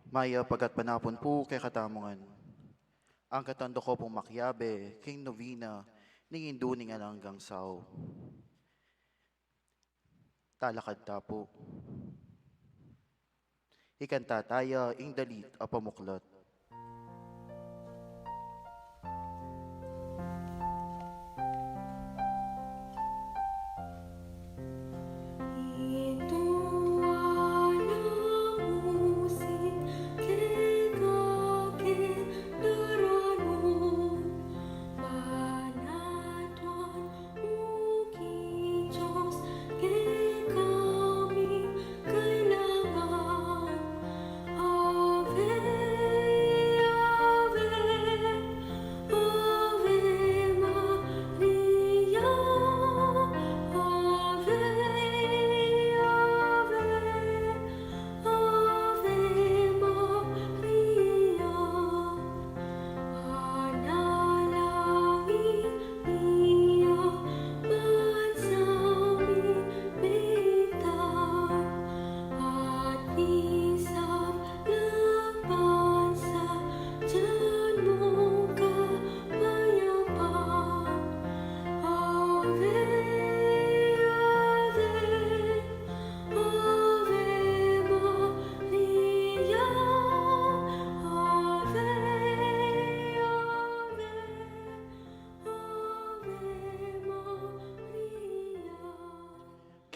Maya pagat panapon po kay katamongan. Ang katando ko pong makyabe, king novina, ningin duning hanggang sao. Talakad ta po. Ikanta taya, ing dalit, apamuklat.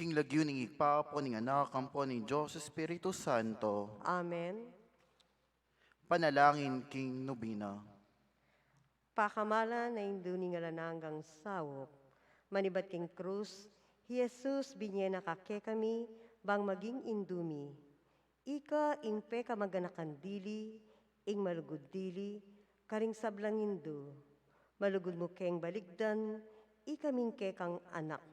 King lagyo ning igpapo ning anak kampo ning Diyos Espiritu Santo. Amen. Panalangin king novina. Pakamala na induni nga lananggang sawok. Manibat king krus, Jesus binyena kake kami, bang maging indumi. Ika ing peka maganakan dili, ing malugod dili, karing sablang indu. Malugod mo keng baligdan, ika ming kekang anak.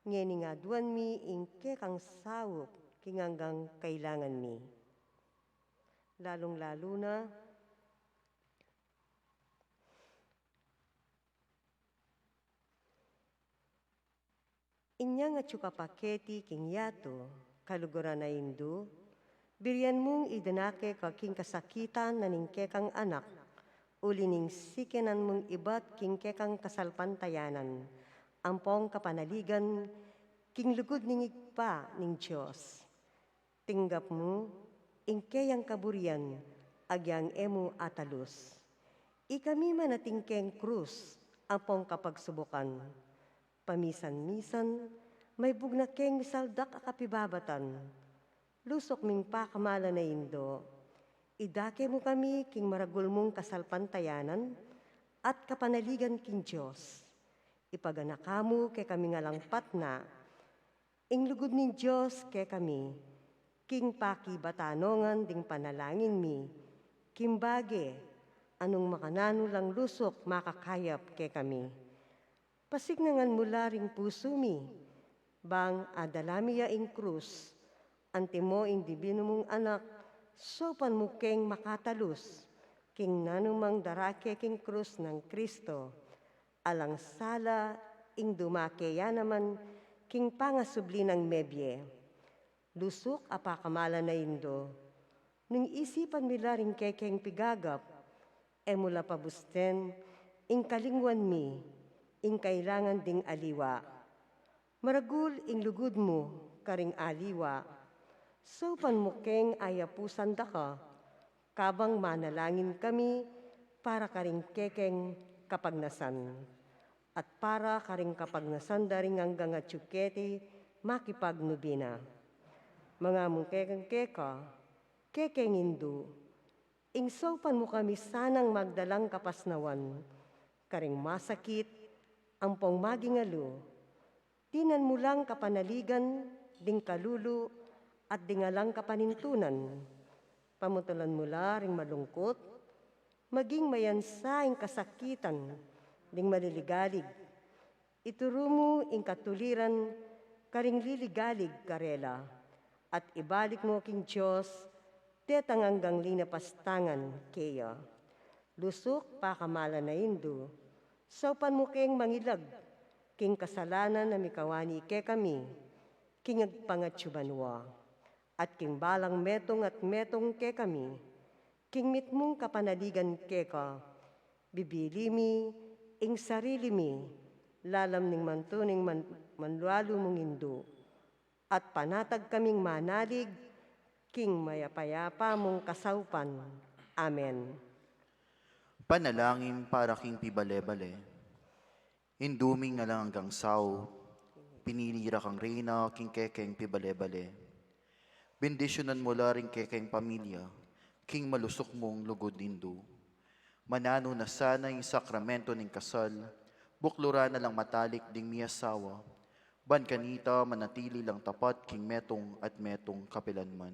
Ngeni nga duwan mi ing kekang sawok, kinganggang kailangan mi. Lalong-lalo na, inya nga tsuka paketi king yato, kaluguran na indu, birian mong idanake king kasakitan na ning kekang anak, uli ning sikenan mong ibat king kekang kasalpantayanan, ampong kapanaligan, king lugod ning igpa ning Diyos. Tinggap mo, ing kayang kaburian, agyang emo atalus. Ikami manatingkeng krus, ampong kapagsubukan. Pamisan-misan, may bugnakeng misaldak akapibabatan. Lusok ming pakamala na indo. Idake mo kami king maragul mong kasalpantayanan at kapanaligan king Diyos. Ipaganakamu kay kami nga langpat na. Ing lugod ning Diyos kay kami. King paki batanongan ding panalangin mi. Kimbage, anong makanano lang lusok makakayap kay kami. Pasignangan mula ring puso mi, bang adalamiya ing krus, antimo ing divino mong anak, sopan mo keng makatalus, king nanumang darake king krus ng Kristo, alang sala ing dumake ya naman, king pangasubli ng mebye. Lusok apakamala na indo, nung isipan mila ring kekeng pigagap, mula pabusten, ing kalingwan mi, ing kailangan ding aliwa. Maragul ing lugod mo, karing aliwa. Sopan mo keng ayapusan da ka, kabang manalangin kami, para karing kekeng kapagnasan. At para karing kapagnasan daring hanggang at tsuketi, makipagnubina. Mga mong kekeng keka, kekeng indu, ing sopan mo kami sanang magdalang kapasnawan, karing masakit, ampong magingalo, tinan mo lang kapanaligan, ding kalulu, at dingalang kapanintunan. Pamutulan mo ring malungkot, maging mayansaing kasakitan, ding maliligalig. Ituro mo ing katuliran, karing liligalig karela, at ibalik mo king Diyos, tetanganggang linapastangan kaya. Lusok pakamala na indu, sopan mo keng mangilag, king kasalanan na mikawani ke kami, king agpangatsubanwa, at king balang metong at metong ke kami, king mitmong kapanaligan keka, bibili mi, ing sarili mi, lalam ning mantuning manlualo mong indo, at panatag kaming manalig, king mayapayapa mong kasaupan. Amen. Panalangin para king pibalebale. Induming na lang hanggang sao, pinilira kang reyna king kekeng pibalebale. Bendisyonan mo la ring kekeng pamilya, king malusok mong lugod indo. Manano na sana yung sakramento ng kasal, buklura na lang matalik ding miyasawa, ban kanita manatili lang tapat king metong at metong kapilanman.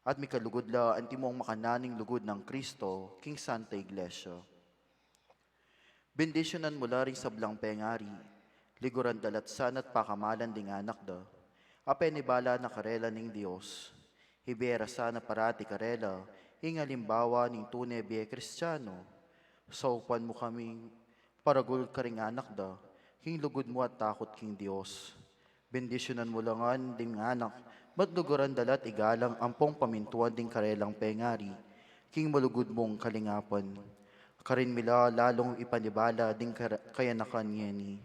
At may kalugod la anti mong makananing lugod ng Kristo, king Santa Iglesia. Bendisyonan mo la ring sablang pengari, liguran dalat sanat pakamalan ding anak da, apenibala na karela ning Diyos, hibera sana parati karela, hingalimbawa ning tunay biye Kristiyano, saupan mo kaming paragul ka ring anak da, king lugod mo at takot king Diyos. Bendisyonan mo langan ding anak, matluguran dalat igalang ampong pamintuan ding karelang pengari, king malugod mong kalingapan. Karin mila lalong ipanibala ding kayanakan yeni.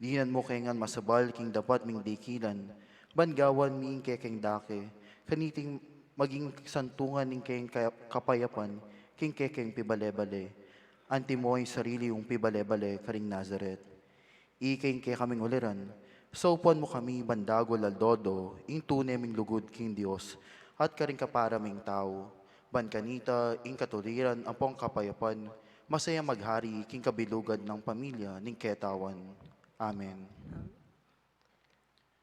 Dinan mo kengan masabal king dapat ming dikilan, bangawan ming kekeng dake, kaniting maging santungan ning keng kapayapan, king kekeng pibalebale, anti mo ay sarili yung pibalebale karing Nazaret. Ikeng ke kaming uliran, saupan mo kami bandago laldodo, ing tunay ming lugod king Dios, at karing kaparaming tao, ban kanita ing katuliran ampong kapayapan, masaya maghari king kabilugan ng pamilya ning ketawan. Amen.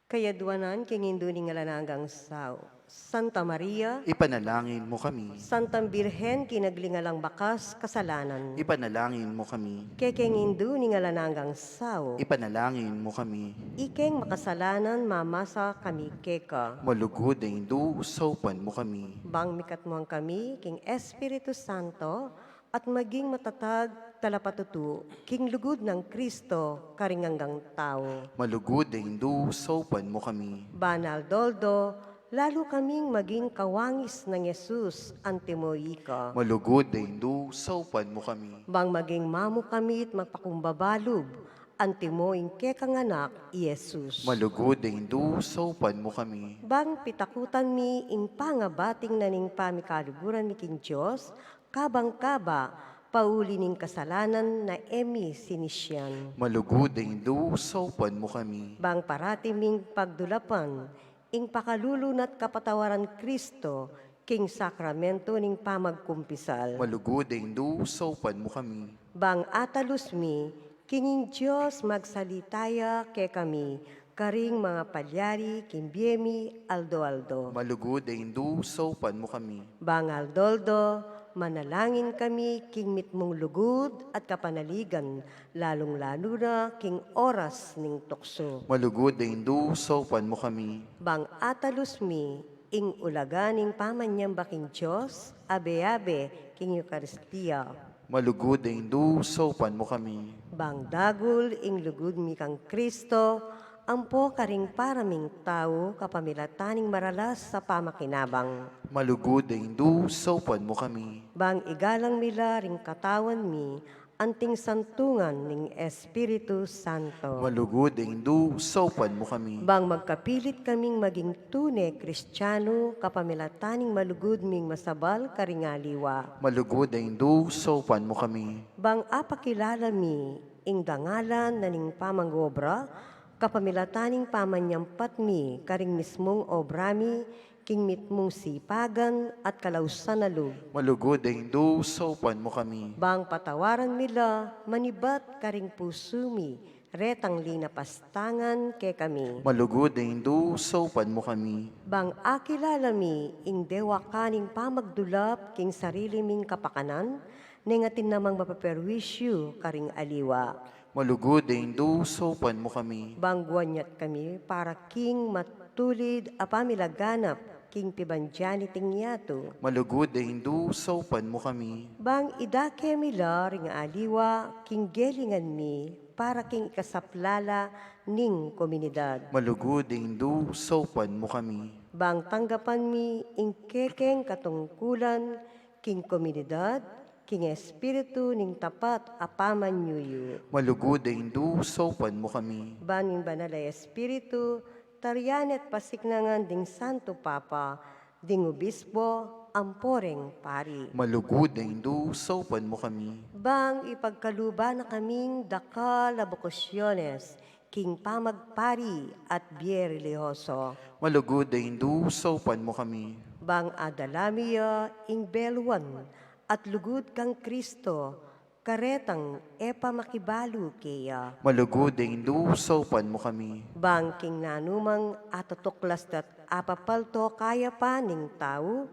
Kayadwanan king induning ngalananggang sao. Santa Maria, Ipanalangin mo kami. Santang Birhen kinaglingalang bakas kasalanan. Ipanalangin mo kami. Kekeng induning ngalananggang sao. Ipanalangin mo kami. Ikeng makasalanan mamasa kami keka. Malugod na hindu, saupan mo kami. Bang mikatmuang kami, King Espiritu Santo, at maging matatag talapatutu, king lugod ng Kristo, karinganggang tao. Malugod na hindu, saupan mo kami. Banal Doldo, lalo kaming maging kawangis ng Yesus, antimoika. Malugod na hindu, saupan mo kami. Bang maging mamu kami at magpakumbabalog, antimo inke kang anak, Yesus. Malugod na hindu, saupan mo kami. Bang pitakutan mi ing pangabating na ning pamikaluguran mi king Diyos, kabang-kaba, pauli ning kasalanan na emi sinisyan. Malugod na hindu, saupan mo kami. Bang parati ming pagdulapan, ing pakalulunat kapatawaran Kristo, king sakramento ning pamagkumpisal. Malugod na hindu, saupan mo kami. Bang atalus mi, kinging Diyos magsalitaya ke kami, karing mga palyari, kimbiemi, aldo-aldo. Malugod na hindu, saupan mo kami. Bang aldoldo, manalangin kami, king mitmong lugod at kapanaligan, lalong-lalo na king oras ning tukso. Malugod na hindu, saupan mo kami. Bang atalus mi, ing ulaganing pamanyamba king Diyos, abe-abe, king Eucharistia. Malugod na hindu, saupan mo kami. Bang dagul, ing lugod mi kang Kristo, ampo karing paraming tao, kapamilataning maralas sa pamakinabang. Malugod na hindu, saupan mo kami. Bang igalang mila ring katawan mi, anting santungan ning Espiritu Santo. Malugod na hindu, saupan mo kami. Bang magkapilit kaming maging tunay Kristiyano, kapamilataning malugod ming masabal karingaliwa. Malugod na hindu, saupan mo kami. Bang apakilala mi, ing dangalan na ning pamangobra, kapamilataning pamanyampat mi, karing mismong obra mi, king mitmong sipagan at kalausan na lug. Malugod na hindu, saupan mo kami. Bang patawaran mila, manibat karing puso mi, retang linapastangan ke kami. Malugod na hindu, saupan mo kami. Bang akilala mi, ing dewa kaning pamagdulap, king sarili ming kapakanan, nengatin namang mapaperwisyo karing aliwa. Malugod na hindu, saupan mo kami. Bang guanyat kami, para king matulid apamilaganap, king pibanjani tingyato. Malugod na hindu, saupan mo kami. Bang idake mila ring aliwa, king gelingan mi, para king ikasaplala ning komunidad. Malugod na hindu, saupan mo kami. Bang tanggapan mi ingkekeng katungkulan, king komunidad, king espiritu ning tapat apaman yuyu. Malugod ay Hindu, saupan mo kami. Banin banal ay espiritu, tarianet pasiknangan ding Santo Papa, ding obispo, amporeng pari. Malugod ay Hindu, saupan mo kami. Bang ipagkaluba na kaming dakal na bokasyones, king pamagpari at biye religyoso. Malugod ay Hindu, saupan mo kami. Bang adalamiya ing belwan at lugod kang Kristo, karetang epa makibalu keya. Malugod ay Hindu, saupan mo kami. Bang king nanumang atatuklas dat apapalto kaya pa ning tao,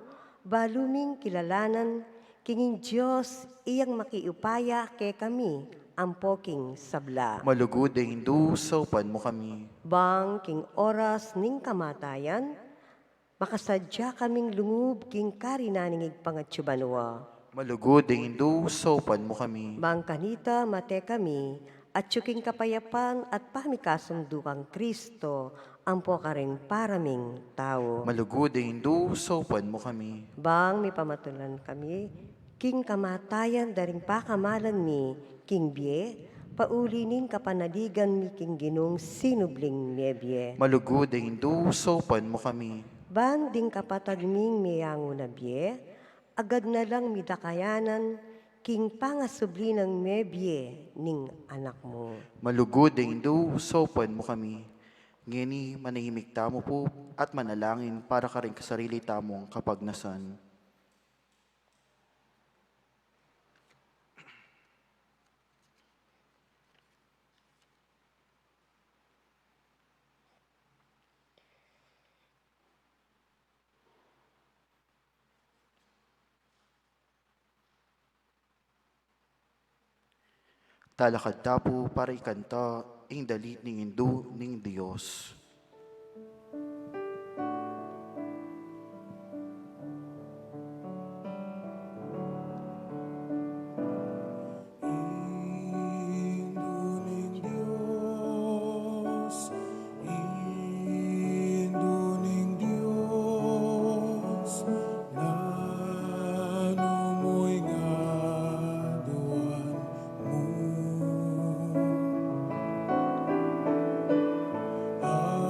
baluming kilalanan, kinging Diyos iyang makiupaya ke kami, ampoking sabla. Malugod ay Hindu, saupan mo kami. Bang king oras ning kamatayan, makasadya kaming lungub king karinaningig pangatsubanwa. Malugod ay Hindu, saupan mo kami. Bang kanita mate kami, at yuking kapayapan at pamikasundukang Kristo, ampo ka rin paraming tao. Malugod ay Hindu, saupan mo kami. Bang may pamatulan kami, king kamatayan daring pakamalan mi, king biye, paulinin kapanaligan mi king ginong sinubling nebye. Malugod ay Hindu, saupan mo kami. Bang ding kapatag ming miyango na biye, agad na lang midakayanan, king pangasubli ng mebye ning anak mo. Malugod ay Hindu, saupan mo kami. Ngini, manahimik tamo po at manalangin para ka rin kasarili tamong kapagnasan. Talakad tapo para ikanta ing dalit ning Hindu ning Diyos. Ah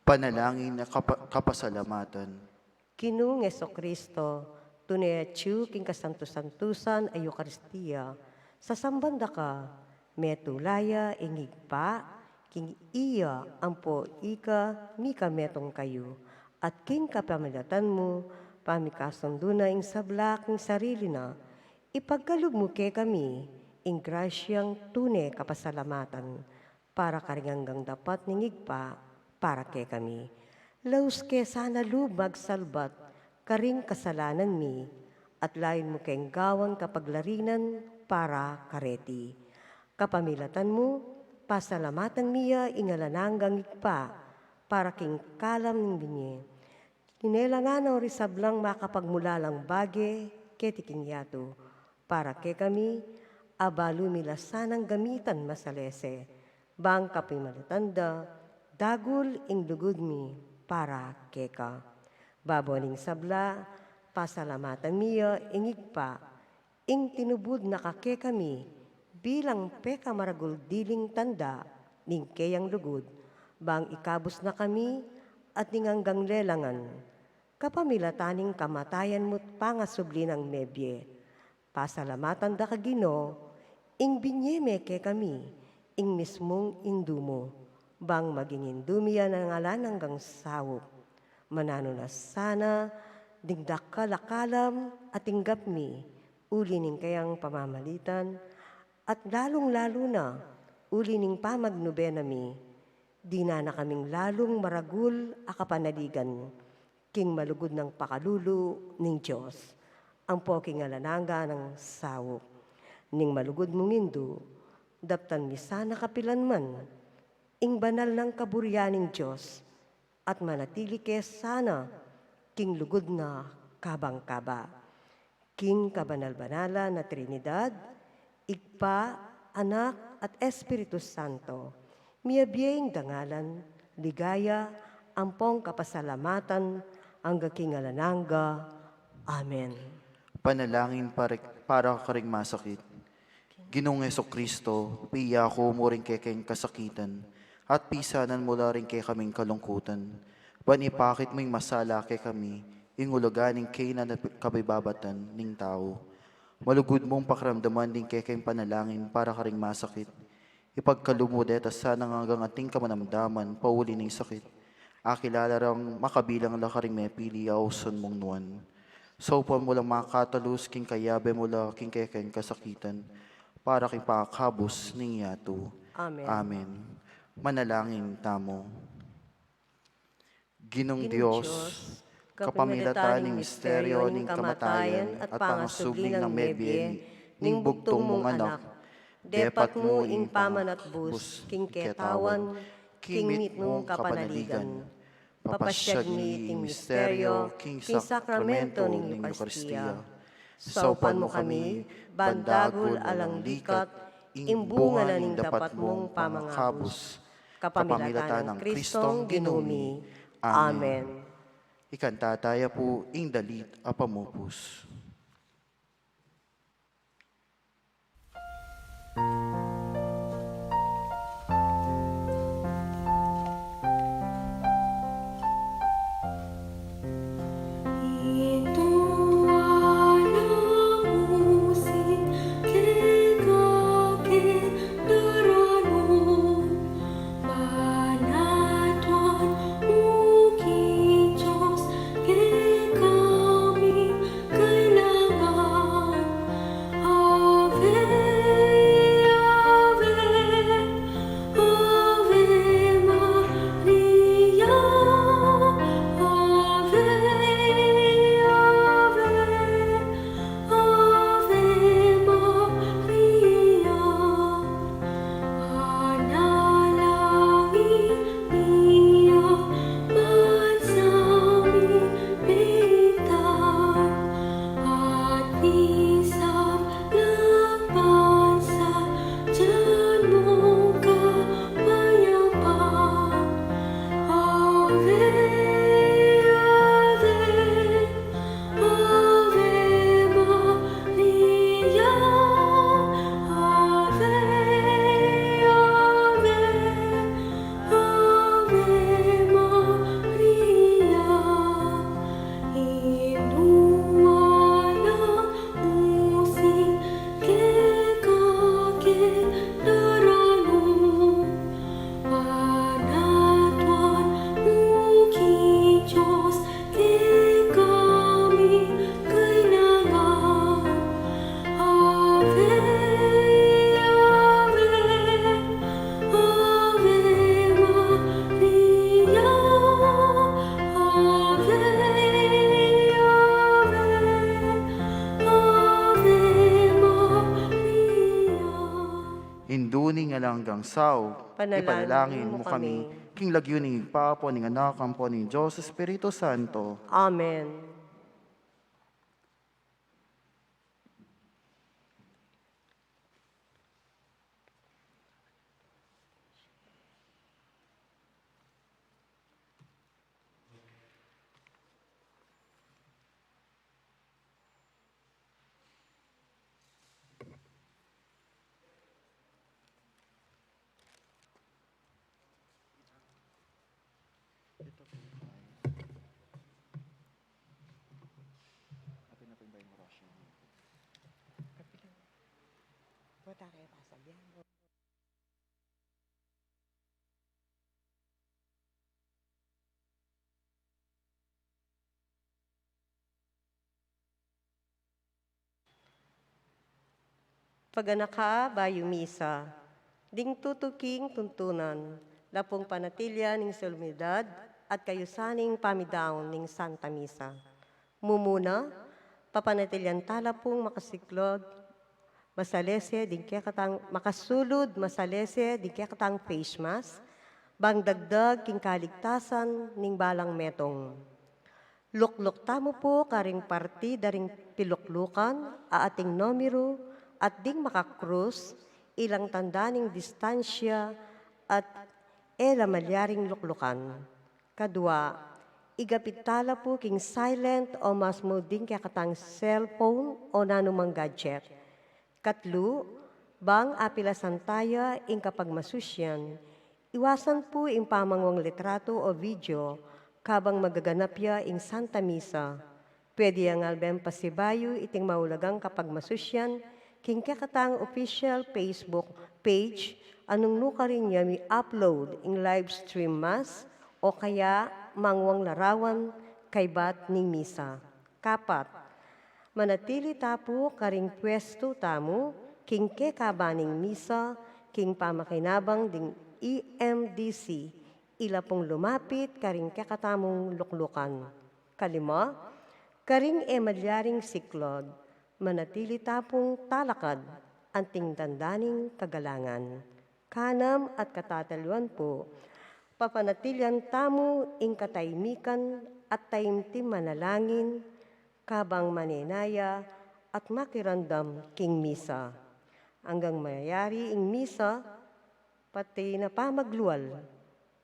Panalangin na kapasalamatan. Kinung Kristo, tunay atyu king kasantusantusan ay Eucharistia, sa sambanda ka, metulaya ingigpa, king iya ampo ika mika metong kayo, at king kapamilatan mo, pamikasundo na ing sabla king sarili na, ipagkalog mo ke kami, ing grasyang tunay kapasalamatan, para karinganggang dapat ningigpa, para ke kami. Laus ke sana lubag salbat, karing kasalanan mi, at lain mo keng gawang kapaglarinan para kareti. Kapamilatan mo, pasalamatan miya ingalananggang ikpa, para king kalam ng binye. Tinelanganaw risablang makapagmulalang bage, ketiking yato, para ke kami, abalu milasanang gamitan masalese, bang kapimalatanda, dagul ing lugod mi, para keka. Baboning sabla, pasalamatan miya ingigpa, ing tinubod na kake kami, bilang peka maragul diling tanda, ning keyang lugod, bang ikabos na kami, at ninganggang lelangan, kapamilataning kamatayan mo't pangasubli ng nebye. Pasalamatan da kagino, ing binyeme ke kami, ing mismong indumo, bang maging indumiya ng ngalan hanggang sawok. Manano na sana, dingdak kalakalam at tinggap mi, uli ning kayang pamamalitan, at lalong-lalo na, uli ning pamagnobena mi, di na kaming lalong maragul akapanaligan, king malugod ng pakalulu ning Diyos, ang poking alananga ng sawok, ning malugod mong indo, daptan mi sana kapilan man, ing banal ng kaburyaning Diyos, at manatili ke sana, king lugod na kabang-kaba. King kabanal-banala na Trinidad, Igpa, Anak, at Espiritu Santo, miyabiyeng dangalan, ligaya, ampong kapasalamatan, hangga kingalananga. Amen. Panalangin para karing masakit. Ginoong Kristo, piya ko mo rin kekeng kasakitan, at pisanan mo la rin kay kaming kalungkutan. Panipakit mo'y masala kay kami, inguluganing kay na kabibabatan ning tao. Malugod mong pakramdaman din kekeng panalangin para karing masakit. Ipagkalumudet at sana hanggang ating kamanamdaman, pauli ng sakit. Akilala rang makabilang la karing may pili auson mong nuan. So pa mo lang makatalus king kayabe mo la king kekeng kasakitan, para king pakakabos ning yato. Amen. Amen. Manalangin tamo. Ginong Diyos, kapamilatan ng misteryo ning kamatayan at pangasubling ng mebye, ning bugtong mong anak, depat mo ing pamanat bus, king ketawan, king mit mong kapanaligan. Papasyag ni ing misteryo, king sakramento ning Eucharistia. Saupan mo kami, bandagul alang likat, imbunga na ning dapat mong pamanghabos, kapamilatan ng Kristong ginumi. Amen. Ikantataya po, ing dalit apamupus. Kay nagdangsaw, Panalangin ipanalangin mo mo kami, kami. king lagyo ni Papo, ning anak, po ni Diyos, Espiritu Santo. Amen. Paganaka bayo misa, ding tutuking tuntunan, lapong panatilya ning solumidad at kayusaning pamidaon ning Santa Misa. Mumuna, papanatilyan talapong makasiklod, masalese, din kaya katang makasulod, masalese, din kaya katang face mask, bang dagdag king kaligtasan ning balang metong. Lukluk tamo po karing parti daring piluklukan, aating numero, at ding makakrus, ilang tandaning distansya, at malyaring luklukan. Kadua, igapitala po king silent o mas mo ding kaya katang cellphone o nanumang gadget. Katlu, bang apilasan tayo ing kapag masusyan, iwasan po ing pamangwang litrato o video kabang magaganap ya ing Santa Misa. Pwede ang albem pasibayo iting maulagang kapag masusyan, king kakatang official Facebook page, anong nuka rin niya may upload ing live stream mas o kaya mangwang larawan kay bat ning misa. Kapat, manatili tapo karing pwesto tamo, king kekabaning misa, king pamakinabang ding EMDC, ila pong lumapit karing kakatamong luklukan. Kalima, karing emalyaring siklod, manatili tapong talakad, anting dandaning kagalangan. Kanam at katataluan po, papanatilyan tamo ing katahimikan at taimtim manalangin, kabang maninaya at makirandam king misa. Hanggang mayayari ing misa, pati na pamagluwal,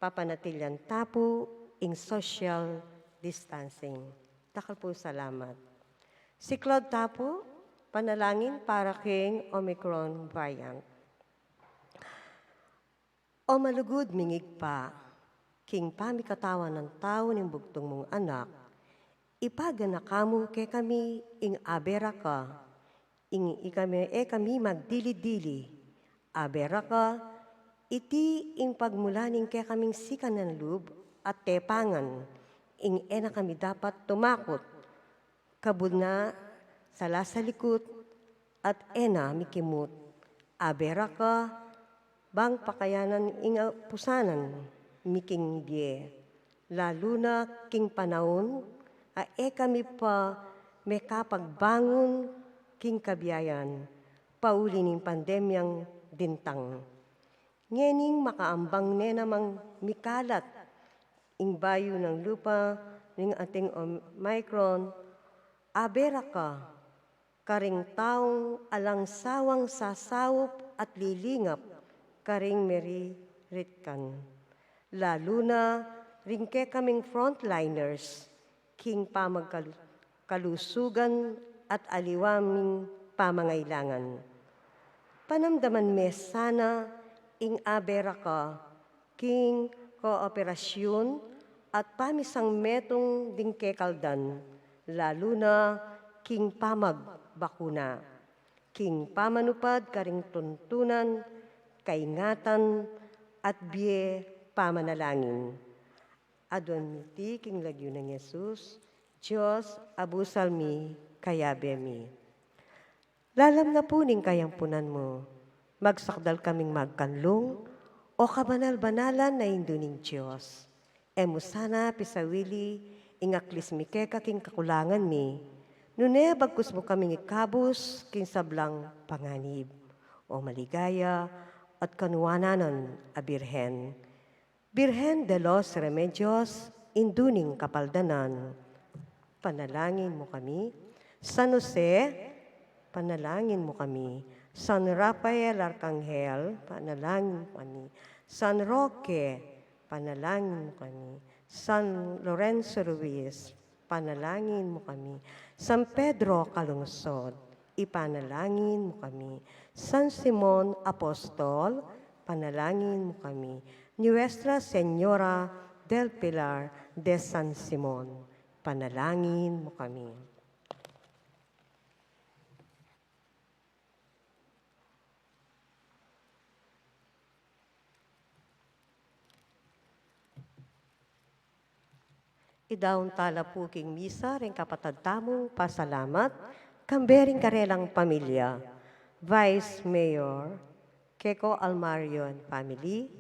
papanatilyan tapo ing social distancing. Takal po salamat. Siklod tapo, panalangin para king Omicron variant. O malugod mingig pa, king pamikatawan ng tao ng bugtong mong anak, ipagana kamo kay kami ing abera ka, ing kami magdili-dili, abera ka, iti ing pagmulaning kay kaming sikan ng lub at tepangan, ing ena kami dapat tumakot, kabud na sala sa likod at ena mikimut. Abera ka, bang pakayanan ing pusanan, miking biye. Lalo na king panahon, kami pa may kapagbangon king kabiyayan, pauli ning pandemyang dintang. Ngening makaambang ne namang mikalat, ing bayo ng lupa, ning ating Omicron, abera ka, karing taong alang sawang sasawop at lilingap, karing meriritkan. Lalo na ringke kaming frontliners, king pamagkalusugan at aliwaming pamangailangan. Panamdaman me sana ing abera ka, king kooperasyon at pamisang metong dingkekaldan, lalo na king pamagbakuna, king pamanupad karing tuntunan, kaingatan at biye pamanalangin. Adon miti king lagyo ng Yesus, Diyos abusalmi kayabemi. Lalam na po ning kayampunan mo, magsakdal kaming magkanlong, o kabanal-banalan na indo ning Diyos. Emo sana pisawili, ingaklis mi keka king kakulangan mi, nune bagkus mo kaming ikabus king sablang panganib, o maligaya, at kanuwananan a Birhen. Birhen de los Remedios, induning kapaldanan. Panalangin mo kami. San Jose, panalangin mo kami. San Rafael Arcangel, panalangin mo kami. San Roque, panalangin mo kami. San Lorenzo Ruiz, panalangin mo kami. San Pedro Calungsod, ipanalangin mo kami. San Simon Apostol, panalangin mo kami. Nuestra Señora del Pilar de San Simon, panalangin mo kami. Idaon tala puking misa, rin kapatad tamong pasalamat, kambering karelang pamilya, Vice Mayor, Keko Almario and family,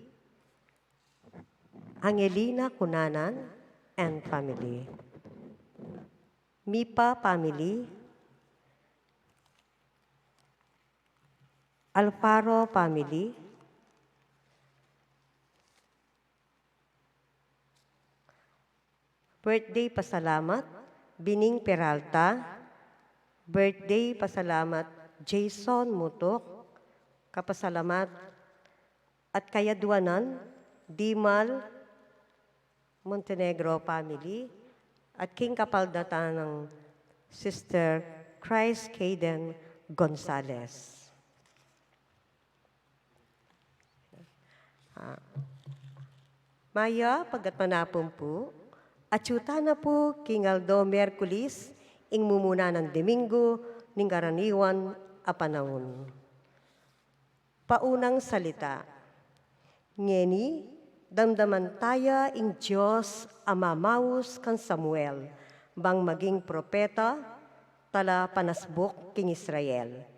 Angelina Cunanan and family, Mipa family, Alfaro family, birthday pasalamat, Bining Peralta, birthday pasalamat, Jason Mutok, kapasalamat at kayaduanan, Dimal Montenegro family, at king kapaldatan ng Sister Christ Caden Gonzales. Maya, pagkat manapon po, atyuta na po King Aldo Merculis, ing mumuna ng Domingo, ning karaniwan a panahon. Paunang salita. Ngeni, damdaman taya ing Diyos amamaus kan Samuel, bang maging propeta, tala panasbok king Israel.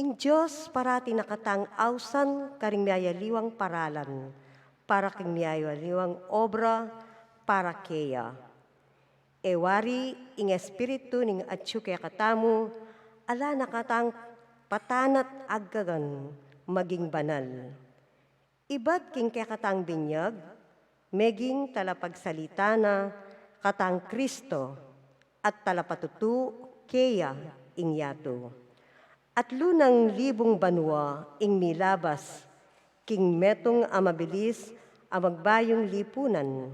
Ing Diyos parati nakatang awsan karing miyayaliwang paralan, para king miyayaliwang obra, para keya. Ewari ing espiritu ning atsyuke katamu, ala nakatang patanat aggagan maging banal. Ibat king katang binyag, meging talapagsalita na katang Kristo at talapatutu keya ing yato. At lunang libong banwa ing milabas, king metong amabilis amagbayong lipunan.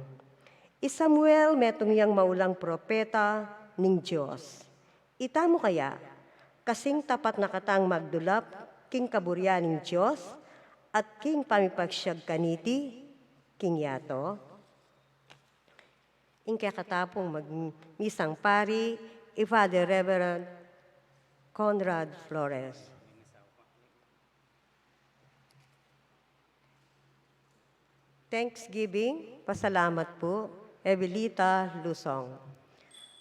Samuel metong yang maulang propeta ning Diyos. Itamo kaya, kasing tapat na katang magdulap, king kaburya ning Diyos, at king pamipagsyag kaniti, king yato. Ing kakatapong magmisang pari, Father Reverend Conrad Flores. Thanksgiving, pasalamat po, Evelita Lusong.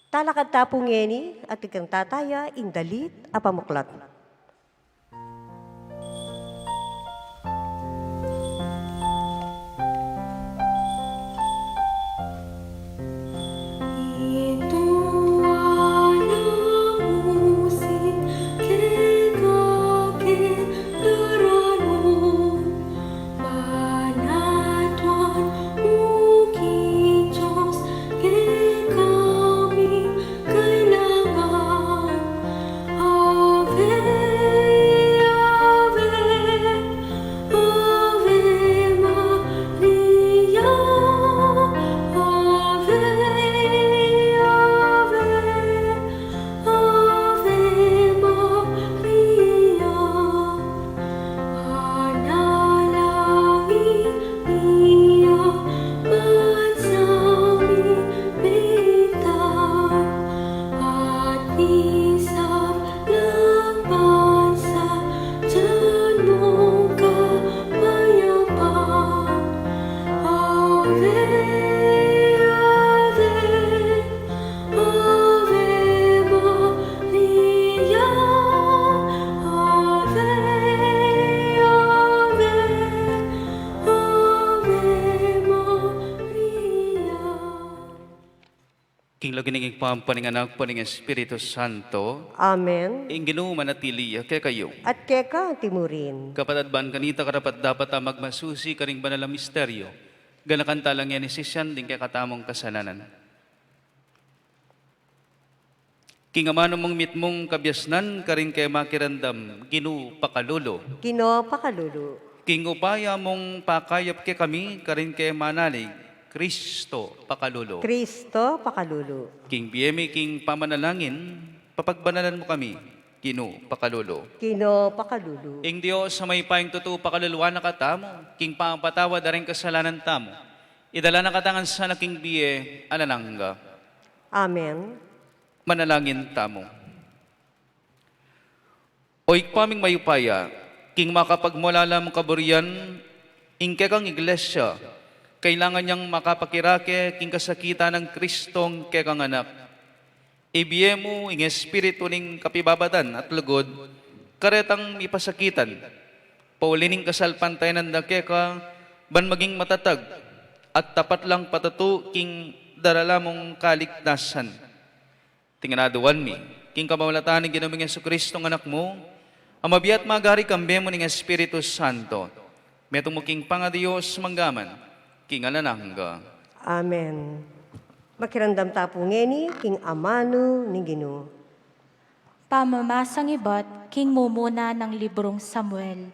Talakad tapong ngeni at ikang tataya, indalit, apamuklat. Ave King lagining pampaninganak pa ng Espiritu Santo, Amen. ing Ginoo manatili kay kayo. At keka timurin. Kapatadban kanita karapat dapat magmasusi karing banal na misteryo. Ganakanta lang yan ni Sisyan din kay katamong kasalanan. King amano mong mitmong kabyasnan karing kay makirandam Ginoo pakalulo. Gino pakalulu. King upaya mong pakayap kay kami karing kay manalig Kristo pakalulo. Kristo pakalulu. King biyemi king pamanalangin papagbanalan mo kami Ginoo pakalulo. Gino pakalulu. Ing Dios sa may paing totoo pakaluluwa na katamo, king pampatawa daring kasalanan tamo. Idala na katangan sa naking biye, alanangga. Amen. Manalangin tamo. O ikpaming mayupaya, king makapagmulala mong kaburian, ing kekang iglesia, kailangan niyang makapakirake king kasakita ng Kristong kekang anak. Ibiye mo ing espiritu ning kapibabatan at lugod, karetang mipasakitan, paulining kasalpantay ng dakeka, ban maging matatag, at tapat lang patatu king darala mong kaligtasan. Tinganaduan mi, king kamawalatan ng ginaming Yesu Kristong anak mo, ang mabiat magari kambe mo ning Espiritu Santo, metong mo king pangadiyos manggaman, king alanangga. Amen. Makirandam tapo ngeni, king amano ni Gino. Pamamasang ibat, king mumuna ng librong Samuel.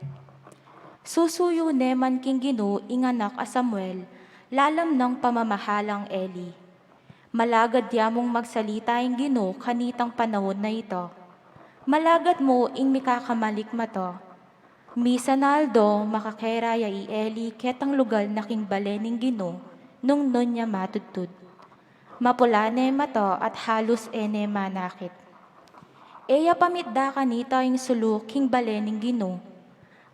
Susuyo neman king Gino, inganak a Samuel, lalam ng pamamahalang Eli. Malagad yamong magsalita ing Gino kanitang panahon na ito. Malagad mo ing mikakamalik mato. Misa naldo makakeraya i Eli ketang lugal na king balening Gino nung nun niya matudtud. Mapula ne mato at halus ene manakit. Eya pamitda kanita ing suluk king balening Gino.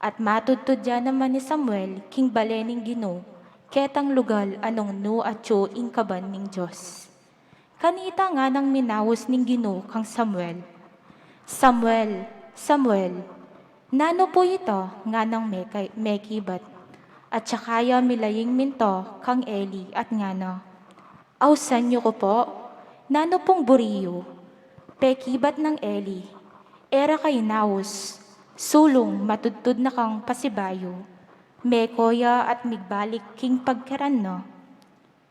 At matudtud dyan naman ni Samuel king balening Gino ketang lugal anong no at yo ing kaban ning Diyos. Kanita nga nang minawos ning Gino kang Samuel. Samuel, Samuel, nano po ito nga nang mekibat. At sakaya milaying minto kang Eli at ngano. Ausan niyo ko po, nano pong buriyo. Pekibat ng Eli, era kay naos, sulong matudtud na kang pasibayo. Mekoya at migbalik king pagkaran no.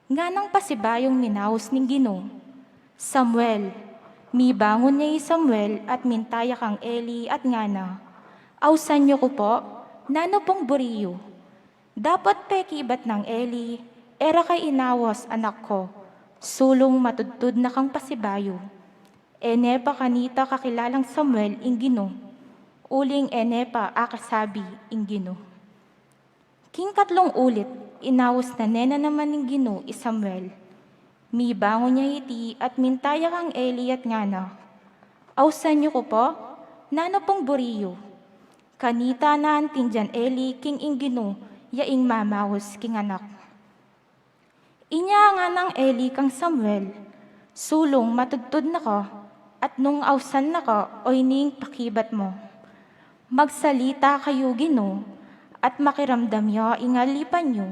Nga nang pasibayong minaos ning Gino. Samuel, mibangon niya Samuel at mintaya kang Eli at ngana. Ausan niyo ko po, nano pong buriyo. Dapat pekibat ng Eli, era kay inawas anak ko, sulong matudtud na kang pasibayo. Enepa kanita kakilalang Samuel ing Gino, uling enepa akasabi ing Gino. King katlong ulit, inawas na nena naman ing Gino Samuel. Mibangon niya iti at mintaya kang Eli at ngana. Ausan niyo ko po, nano pong buriyo. Kanita na antin dyan Eli king ing Gino, yaing mamawos king anak. Inya nga ng Eli kang Samuel, sulong matudtud na ko, at nung ausan na ko, oy ning pakibat mo. Magsalita kayo Gino, at makiramdam yo ingalipan nyo.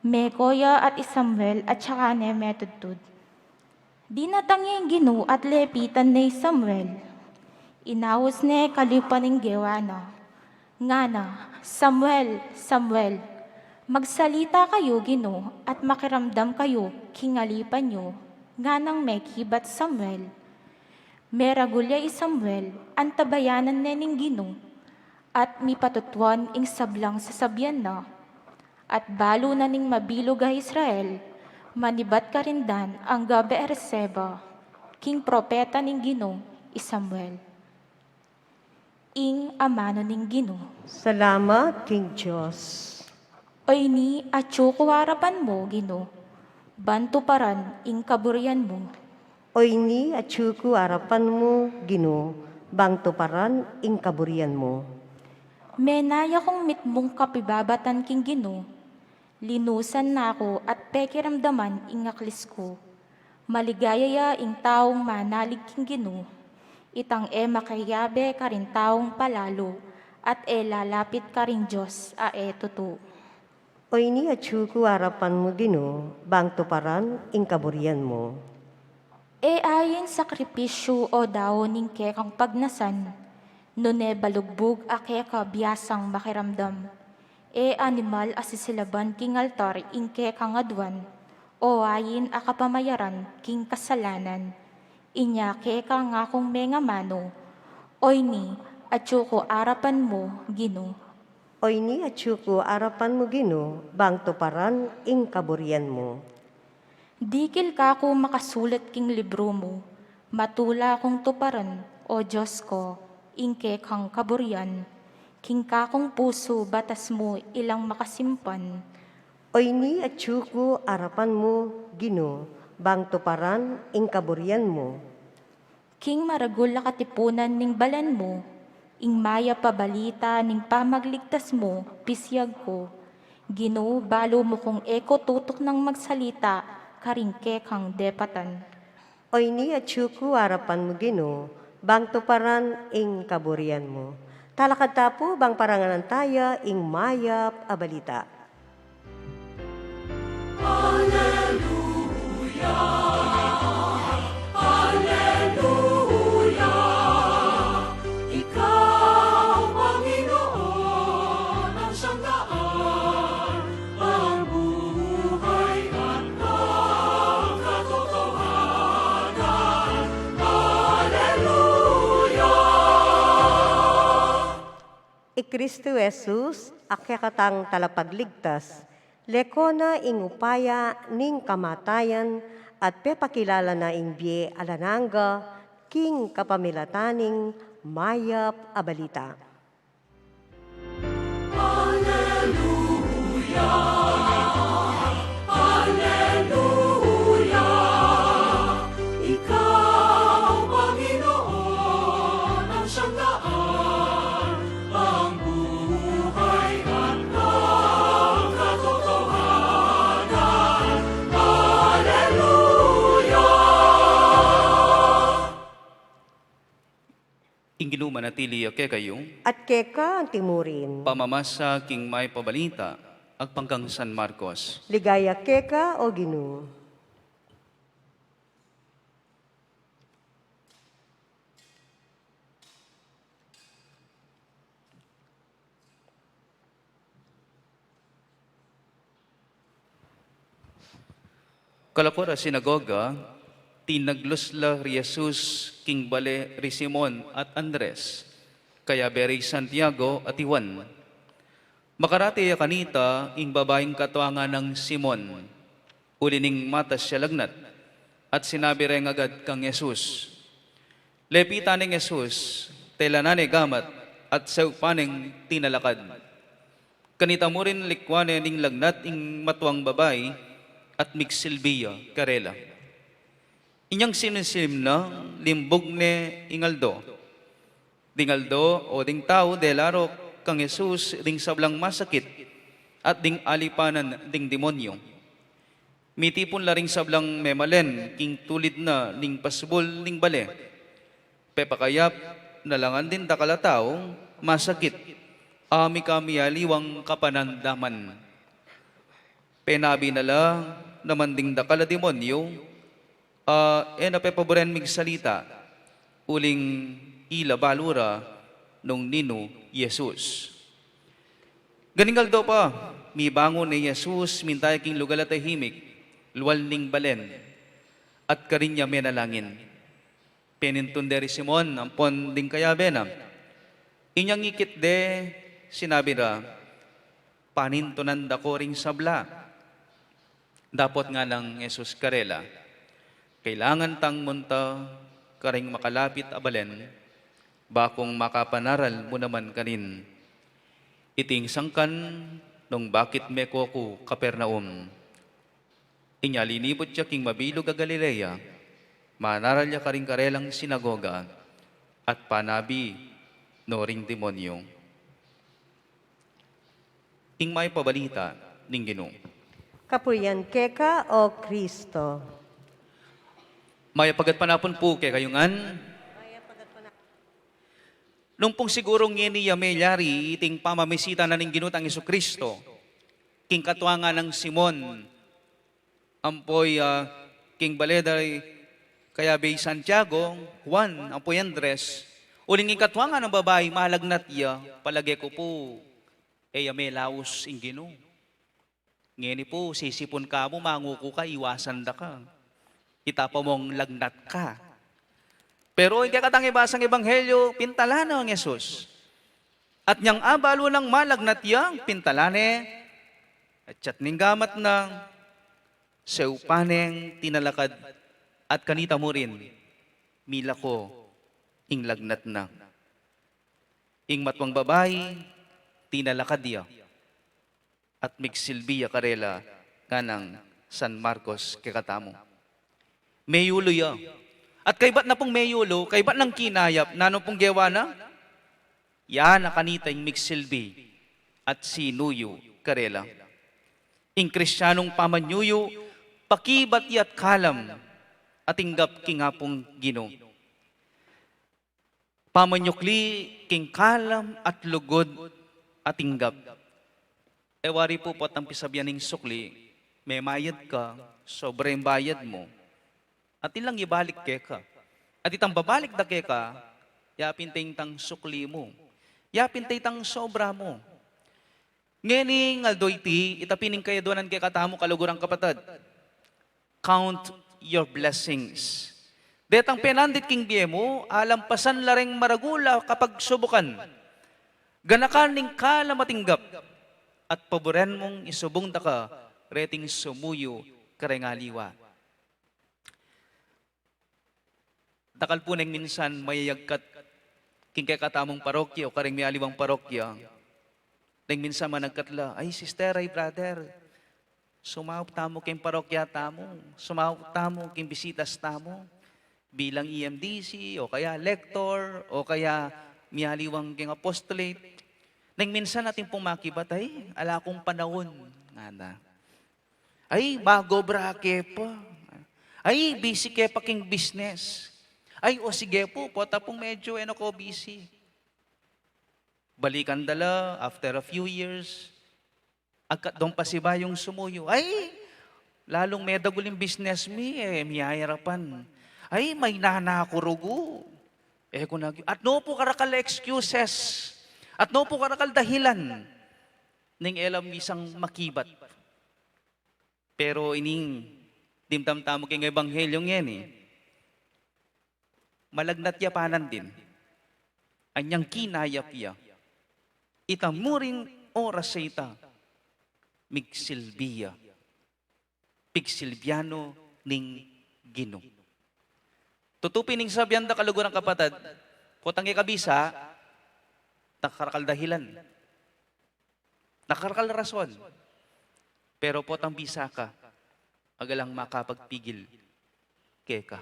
Mekoya at Samuel at saka ne metudtud. Di natangi Gino at lepitan ni Samuel. Inawas ne kalipan ng gewana. Ngana, Samuel, Samuel, magsalita kayo Gino at makiramdam kayo kingalipan nyo. Nganang mekibat Samuel. Meragulya Samuel, antabayanan nening Gino, at mipatutuan ing sablang sasabyan na, at balo na ning mabilog a Israel, manibat ka rin dan ang gabi Erseba, king propeta ning Gino, Samuel. Ing amano ning Gino. Salamat, King Diyos. Oy ni atyo kuwarapan mo, Gino, banto paran ing kaburian mo. Oy ni at syuku arapan mo, Gino, bang tuparan ing kaburian mo. Menaya kong mitmong kapibabatan king Gino, linusan na ako at pekiramdaman ing aklis ko. Maligaya ya ing taong manalig king Gino, itang makayabe ka rin taong palalo, at lalapit ka rin Diyos a tutu. Oy ni at syuku arapan mo, Gino, bang tuparan ing kaburian mo. E ayin sakripisyo o daw ning kekang pagnasan, nune balugbog ake ka biyasang makiramdam. E animal asisilaban king altar ing kekang adwan, o ayin akapamayaran king kasalanan. Inya keka nga kong menga mano, oy ni, at ko arapan mo, Gino. Oy ni atsuko arapan mo Gino, bang tuparan ing kaburian mo. Dikil ka ko makasulat king libro mo, matula kong tuparan, o Diyos ko, ingke kang kaburian, king kakong puso batas mo ilang makasimpan. Oy ni atsuko arapan mo Gino, bang tuparan ing kaburian mo. King maragul na katipunan ning balan mo, ing maya pabalita ning pamagligtas mo, pisyag ko. Gino, balo mo kong eko tutok ng magsalita, karingke kang depatan. Oy ni atsuko arapan mo Gino, bang tuparan ing kaburian mo. Talakad tapo bang paranganan taya ing mayap abalita. Kristo Jesus, akyakatang talapagligtas, lekona ing upaya ning kamatayan at pepakilala na ing bie alananga, king kapamilataning mayap abalita. Inginu manatili ake kayo, At keka ang timurin, pamamasa king may pabalita, agpanggang San Marcos. ligaya keka o Gino. Kalakora sinagoga, tinaglusla Jesus king bale ri Simon at Andres, kaya beri Santiago at Iwan. Makarati ya kanita ing babaeng katuangan ng Simon, ulining matas siya lagnat, at sinabi rin agad kang Jesus. Lepita ng Jesus, telanane gamat at saupaning tinalakad. Kanita mo rin likwane ning lagnat ing matuang babay at migsilbiya karela. Inyang sinisim na limbog ne ingaldo. Dingaldo o ding tao delaro kang Jesus ding sablang masakit at ding alipanan ding demonyo. Mitipon laring sablang memalen king tulid na ning pasbol ning bale. Pepakayap nalangan din dakala tao masakit. Ami kami aliwang kapanandaman. Penabi nala naman ding dakala demonyo, napepaboren mig salita, uling ila balura nung nino Jesus. Ganingal daw pa, mi bangon ni Jesus, mintay king lugal at tahimik, luwal ning balen, at karinya menalangin. Penintun deri Simon, ampon ding kaya benam. Inyang ikit de, sinabi ra, panintunan dako ring sabla. Dapot nga ng Jesus karela, kailangan tang munta karing makalapit abalen, bakong makapanaral mo naman kanin. Iting sangkan nung bakit meko ko Kapernaum. Inya linipot siya king mabilog a Galilea, manaral niya karing karelang sinagoga, at panabi no ring demonyo. Ing may pabalita ning Ginoo. Kapurian keka o Kristo. Maya pagat panapon po kay kayungan. Nung pong sigurong ngeni yari iting pamamisita na ning ginutang Isu Kristo, king katuangan ng Simon, ampoy king baleday Kaya bay Santiago, Juan, ang puyan Andres, uling ikatwa nga ng babae, malagnat iya, palagay ko po, may laos ingino. Ngeni po, sisipon ka mo, manguko ka, iwasan da ka. Itapa mong lagnat ka. Pero hindi katang ibasang ebanghelyo, pintalana ang Yesus. At niyang abalo ng malagnat yang pintalane, at tiyatning gamat na, seupaneng tinalakad, at kanita mo rin, mila ko, ing lagnat na. Ing matwang babae, tinalakad niya, at migsilbiya karela, kanang San Marcos kekatamo. Mayulo ya. At kaybat na pong mayulo, kaybat ng kinayap, nano pong gewa na? Yan na kanita ing migsilbi, at sinuyo karela. Ing Kristyanong pamanyuyo, pakibat yat kalam, at inggap kingapong Gino. Pamanyukli king kalam at lugod at inggap. Ewari po po ang pisabyaning sukli, may mayad ka, sobrang bayad mo, at ilang ibalik ka. At itang babalik da ka, yapin tang sukli mo, yapin tang sobra mo. Ngayon aldoyti, itapining kayo doon ang kekatamo kalugurang kapatid. Count your blessings. Detang penandit king biye mo, alampasan lareng maragula kapag subukan. Ganakan ning kalamatinggap, at paboren mong isubong da ka, reting sumuyo karengaliwa. Takal po nang minsan mayayagkat king kekatamong parokya o kareng mialiwang parokya. Nang minsan managkatla, ay sister, ay brother, sumawap tamo king parokya tamo, sumawap tamo king bisitas tamo, bilang EMDC, o kaya lector, o kaya mialiwang king apostolate. Nang minsan natin pong makibatay, ala kong panahon, nga na. Ay, bago brake pa. Ay, busy ke pa king business. Ay, o sige po tapong medyo ko busy. Balikan dala, after a few years, agkat doon pa si Bayong sumuyo. Ay, lalong medaguling business miyahirapan. Ay, may nanakurugo. At no po karakal excuses. At no po karakal dahilan. Ning elam isang makibat. Pero ining dimtam-tamo king ebanghelyong yan malagnat yapanan din. Anyang kinayap ya. Itamuring oras sa ita. Migsilbiya. Pigsilbiano ning Gino. Tutupin ning sabihan da kalugurang kapatid, potang ikabisa, nakarakal dahilan. Nakarakal rason. Pero potang bisa ka, agalang makapagpigil keka.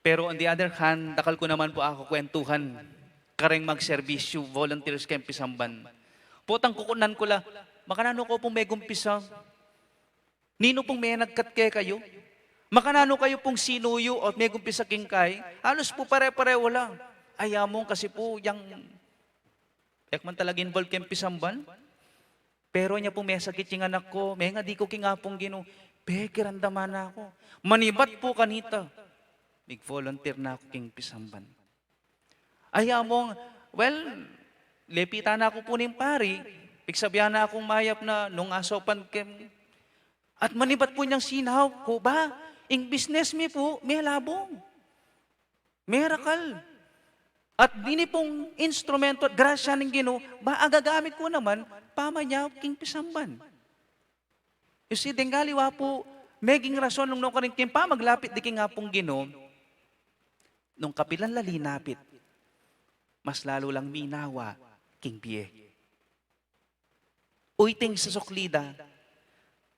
Pero on the other hand, dakal ko naman po ako kwentuhan, kareng magserbisyo, volunteers kayong pisamban. Potang kukunan ko la, makanano ko pong may gumpisa, nino pong may nagkat kayo, makanano kayo pong sinuyo at may gumpisa kingkay, halos po pare-pareho lang. Ayamong kasi po, yung, ekman talaga involved kayong pisamban, pero niya po may sakit yung anak ko, may nga di ko kingapong Gino, kirandaman na ako. Manibat po kanita. Mig-volunteer na ako king pisamban. Ayamong, well, lepita na ako po ng pari, pigsabihan na akong mayap na nung asopan kem. At manibat po niyang sinaw ko ba, ing business mi po, may labong. Miracle. At dini pong instrumento at grasya ng Gino, ba agagamit ko naman, pamanyaw king pisamban. You see, denggaliwa po, meging rason nung karing kimpa, maglapit di king nga pong Gino, nung kapilan lalinapit, mas lalo lang minawa king biye. Uiting sa suklida,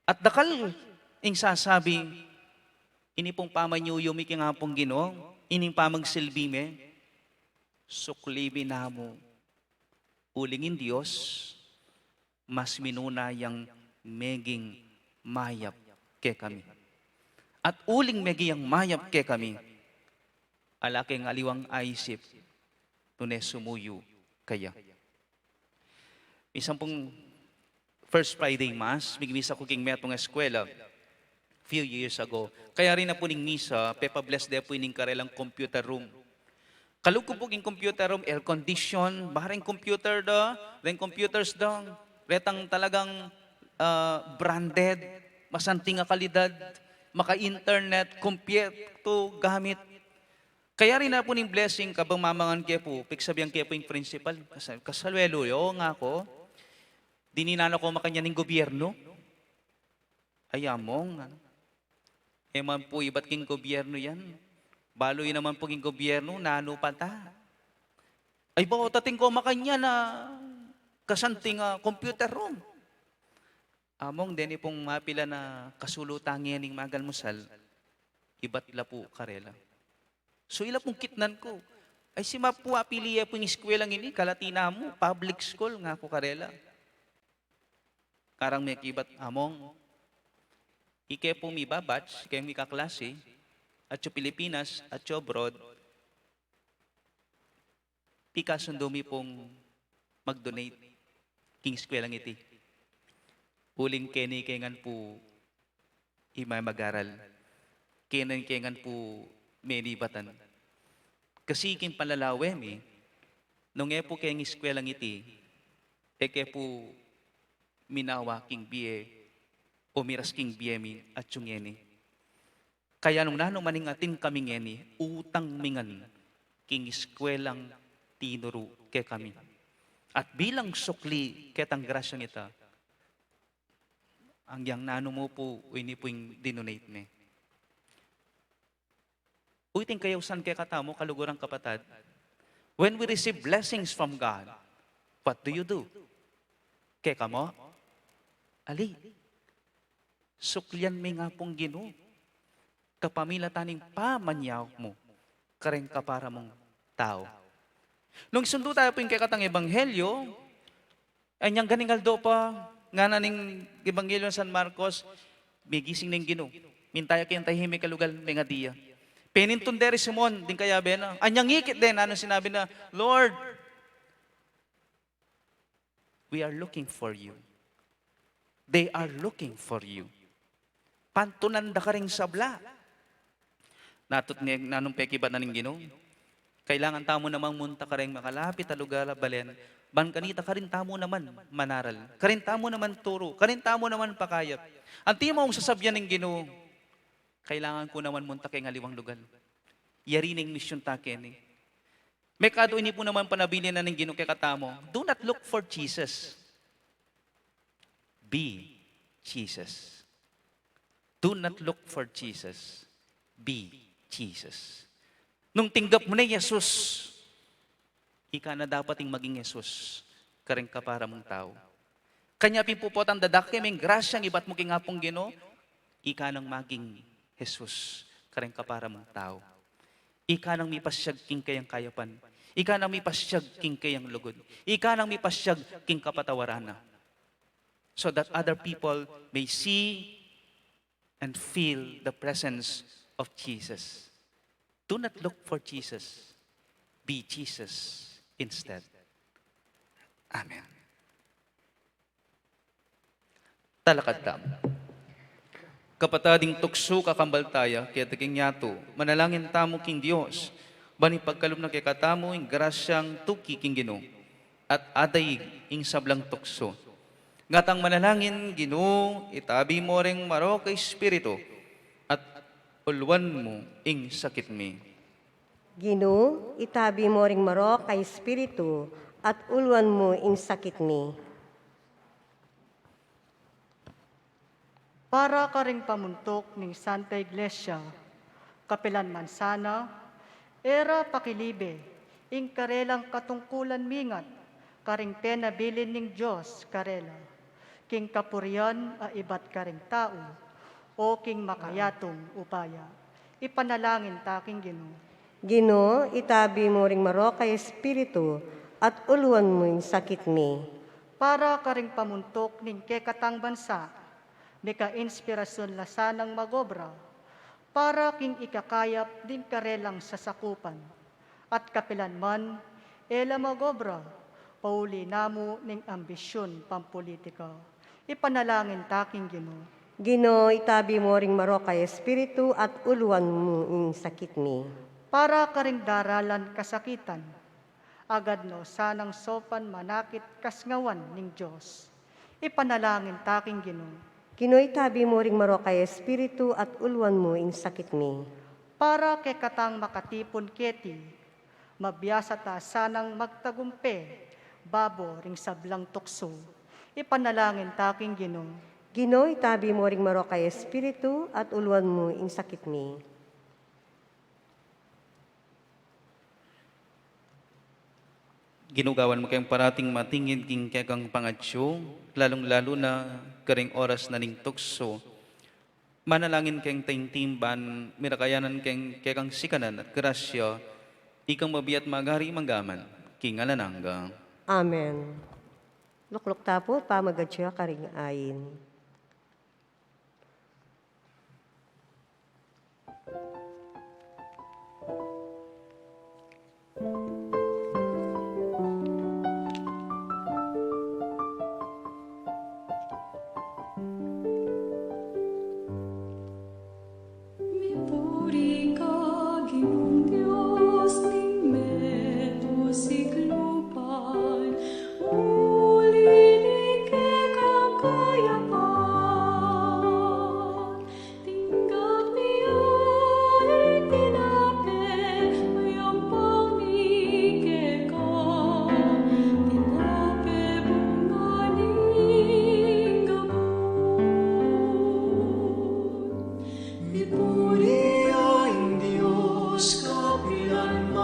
at dakal ing sasabi, ini pong pamanyuyo mi king nga pong Gino, ining pamagsilbi me, suklibi na mo, ulingin Diyos, mas minuna yang meging mayap ke kami. At uling meging mayap ke kami, alaking aliwang aisip, tunes sumuyo kaya. Isang pong First Friday Mass, migmisa ko king metong eskwela, few years ago. Kaya rin na po ning misa, pepa-bless de po ining karelang computer room. Kalugko po king computer room, air condition, baharing computer da, rin computers da, retang talagang branded, masanting nga kalidad, maka-internet, kompleto gamit. Kaya rin na po ning blessing kabang mamangan kaya po, piksabihan kaya po yung principal, kasalwelo yo nga ako, dininano ko makanya ning gobyerno, ayamong, man po iba't king gobyerno yan, baloy naman po king gobyerno, nano pa ta. Ay ba, tating ko makanya na kasanting computer room. Among din pong mapila na kasulutangin ning magalmusal, iba't ila po karela. So ila pong kitnan ko. Ay si mapu apiliya pong eskwelaang ini, kalatina mo, public school nga ako karela. Karang may kibat among, ike po mi babatch, kaya mi kaklase, at sa Pilipinas, at sa abroad, pikasundo mi pong mag-donate king eskwelaang iti. Uling keni kengan po ima mag-aral. Kenan kengan po menibatan. Kasi king palalawem nung po kayang eskwelaang iti, eke po minawa king biye, o miras king biye mi at yung yeni. Kaya nung nanong maning atin kaming yeni, utang mingan king eskwelang tinuro ke kami. At bilang sukli ketang grasyang ita, ang yang nano mo po, ini po yung dinonate me. Uiting kayo san kaya katamo, kalugurang kapatad, when we receive blessings from God, what do you do? Kaya kamo, ali, suklian may nga pong Ginoo, kapamila taning pamanyaw mo, kareng kapara mong tao. Nung sundo tayo po yung kaya ebanghelyo, ay niyang ganingaldo pa, nga na ning ebanghelyo ng San Marcos, may gising ng Ginoo. Mintaya kayang tahimik kalugal, may nga diya. Penintunderi Simon, din kaya bena. Anyang ikit din, ano sinabi na, Lord, we are looking for you. They are looking for you. Pantunan da ka ring sabla. Natot nga nanong pekibat na ning Ginoo. Kailangan tamo namang munta ka rin makalapit a lugar balen. Ban kanita ka rin tamo naman manaral. Karin tamo naman turo. Karin tamo naman pakayap. Ang timo mong sasabyan ng Ginoo, kailangan ko naman munta kay ngaliwang lugar. Yari ning mission taken. May kado ini po naman panabilin na ng Ginoo kay katamo. Do not look for Jesus. Be Jesus. Do not look for Jesus. Be Jesus. Nung tinggap mo na Jesus, ika na dapat yung maging Jesus, kareng kapara mong tao. Kanya pipupot ang dadak kaming grasyang iba't mo kingapong Ginoo, ika nang maging Jesus, kareng kapara mong tao. Ika nang mipasyag king kayang kayapan. Ika nang mipasyag king kayang lugod. Ika nang mipasyag king kapatawarana. So that other people may see and feel the presence of Jesus. Do not look for Jesus. Be Jesus instead. Amen. Talakad tam. Kapatading tukso kakambaltaya, kaya taging yato, manalangin tamo king Diyos, bani pagkalom na kay katamo, ing grasyang tuki king Ginoo, at aday ing sablang tukso. Ngatang manalangin, Ginoo, itabi mo ring maro kay Espiritu, at ulwan mo ing sakit mi. Ginoo, itabi mo ring maro kay Espiritu at ulwan mo ing sakit mi. Para ka ring pamuntok ng Santa Iglesia, Kapilan Mansana, era pakilibe, ing karelang katungkulan mingat, karing penabilin ning Diyos karela, king kapurian a iba't karing tao, o king makayatong upaya. Ipanalangin taking Ginoo. Ginoo, itabi mo ring maro kay Espiritu at ulwan mo ing sakit mi. Para ka ring pamuntok ning kekatang bansa, may ka-inspirasyon lasanang magobra, para king ikakayap din karelang sasakupan. At kapilan man, ela magobra, pauli namo ning ambisyon pampolitika. Ipanalangin taking Ginoo. Ginoo, itabi mo ring maro kay espiritu at uluan mo ing sakit mi. Para ka ring daralan kasakitan, agad no sanang sopan manakit kasngawan ning Diyos. Ipanalangin taking Ginoo, Ginoo, itabi mo ring maro kay espiritu at uluan mo ing sakit mi. para kay katang makatipon keti, mabiyasa ta sanang magtagumpe, babo ring sablang tukso. Ipanalangin taking Ginoo, Ginoo, itabi mo ring maro kay espiritu at uluan mo ing sakit mi. Ginugawan mo kayong parating matingin king kekang pangatsyo, lalong-lalo na karing oras na ning tukso. Manalangin kayong taintimban, mirakayanan kayong kekang sikanan at grasya, ikang mabiyat magari manggaman, king alanangga. Amen. Lukluk tapo, pamagadsiya karing ayin. Mipuri ka, Ginoong Diyos, ning meto siklupan. Uli ni kakayapan. Tinggap niya itinape, ayang pangike ka. Tinape bunga ning gamot. Mipuri ang Diyos kapilanman,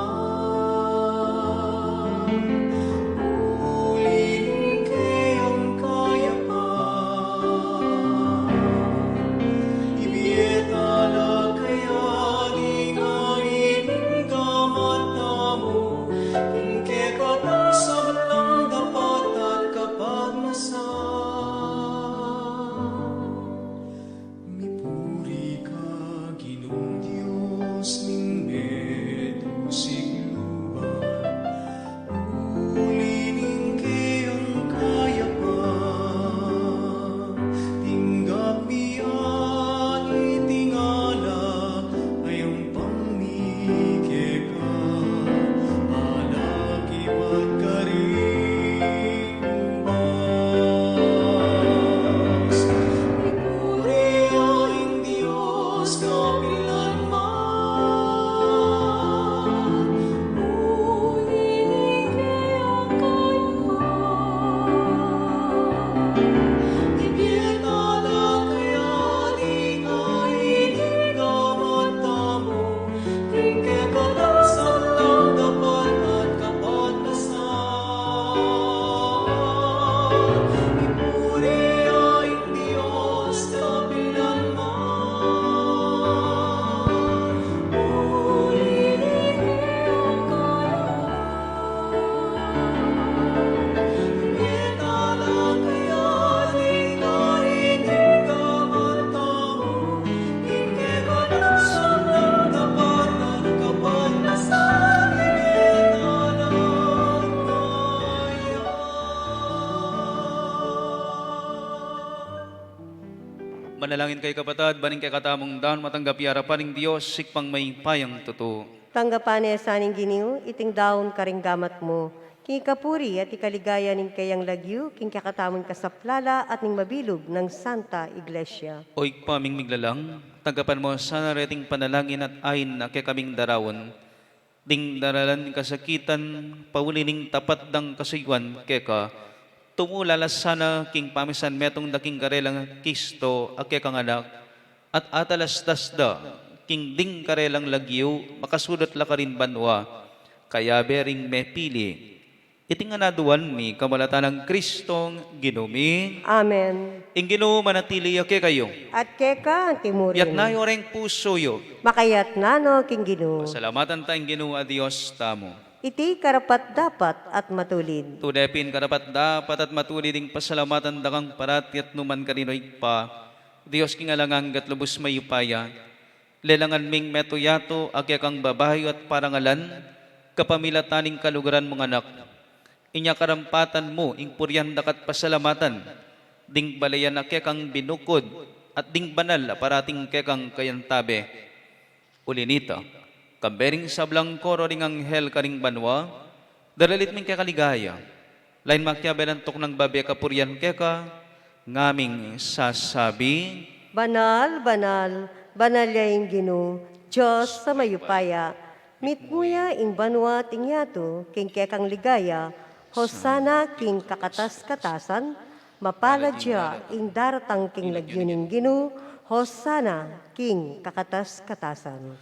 uli kayang kayapan. Ibietala kaya di ngayon kamata mo, ingke katang sablang dapat at kapagnasan. Mipuri ka, Ginoong Diyos, ning meto sigluban. Uli ning kayang kayapan. Tinggap miyan itingala, ayong pamike ka. Alaki pagkarimbas. Mipuri ang Diyos kapilanman, uli ni kayang kayapan. Ibietala kaya di ngayon kamata mo, tingke katang sablang dapat at kapagnasan. Mipuri ang Diyos kapilanman, uli ni kayang kayapan. Ibietala kaya di ngayon kamata mo, tingke katang sablang dapat at kapagnasan. Ibietala kaya. Manalangin kay kapatad, baning kay katamong daon, matanggap yarapan ng Diyos, sikpang may payang totoo. Tanggapan niya sa ning Ginoo, iting daon karing gamat mo. King kapuri at ikaligaya ning kayang lagyu, king kakatamon kasaplala at ning mabilog ng Santa Iglesia. Oy paming miglalang, tanggapan mo sana reting panalangin at ayin na kay kaming darawon. Ding daralan kasakitan, paulining tapat dang kasaywan keka. Tumulalas sana king pamisan metong daking karelang Kristo ake kang anak. At atalas dasda, king ding karelang lagyo, makasudot la ka rin banwa. Kaya bering mepili. Iting anaduan mi kamalatan ng Kristong ginumi. Amen. Ing Ginoo manatili ake kayo. At keka ang timurin. Yat na yoreng puso yo. Makayat na no, King Ginoo. Salamatan tayong Ginoo a Dios tamo. Iti karapat dapat at matulid. Tudepin karapat dapat at matuliding pasalamatan dakang parati at numan kaninoy pa. Dios kingalangang gat lubos mayupaya. Lelangan ming metoyato ake kang babayo at parangalan. Kapamilataning kalugaran mong anak. Inya karampatan mo ing puryan dakat pasalamatan. Ding balayan ake kang binukod. at ding banal aparating kekang kayantabe. Ulinita, kambering sablang koro ring anghel karing banwa, dalalit ming kekaligaya, lain makyabelantok ng babe kapuryan keka, ngaming sasabi, Banal, banal, banal yaing Gino, Diyos sa mayupaya. Mitmuya ing banwa tingyato, king kekang ligaya, Hosana king kakatas-katasan, mapaladya ing daratang king lagyuning Gino, Hosana king kakatas-katasan.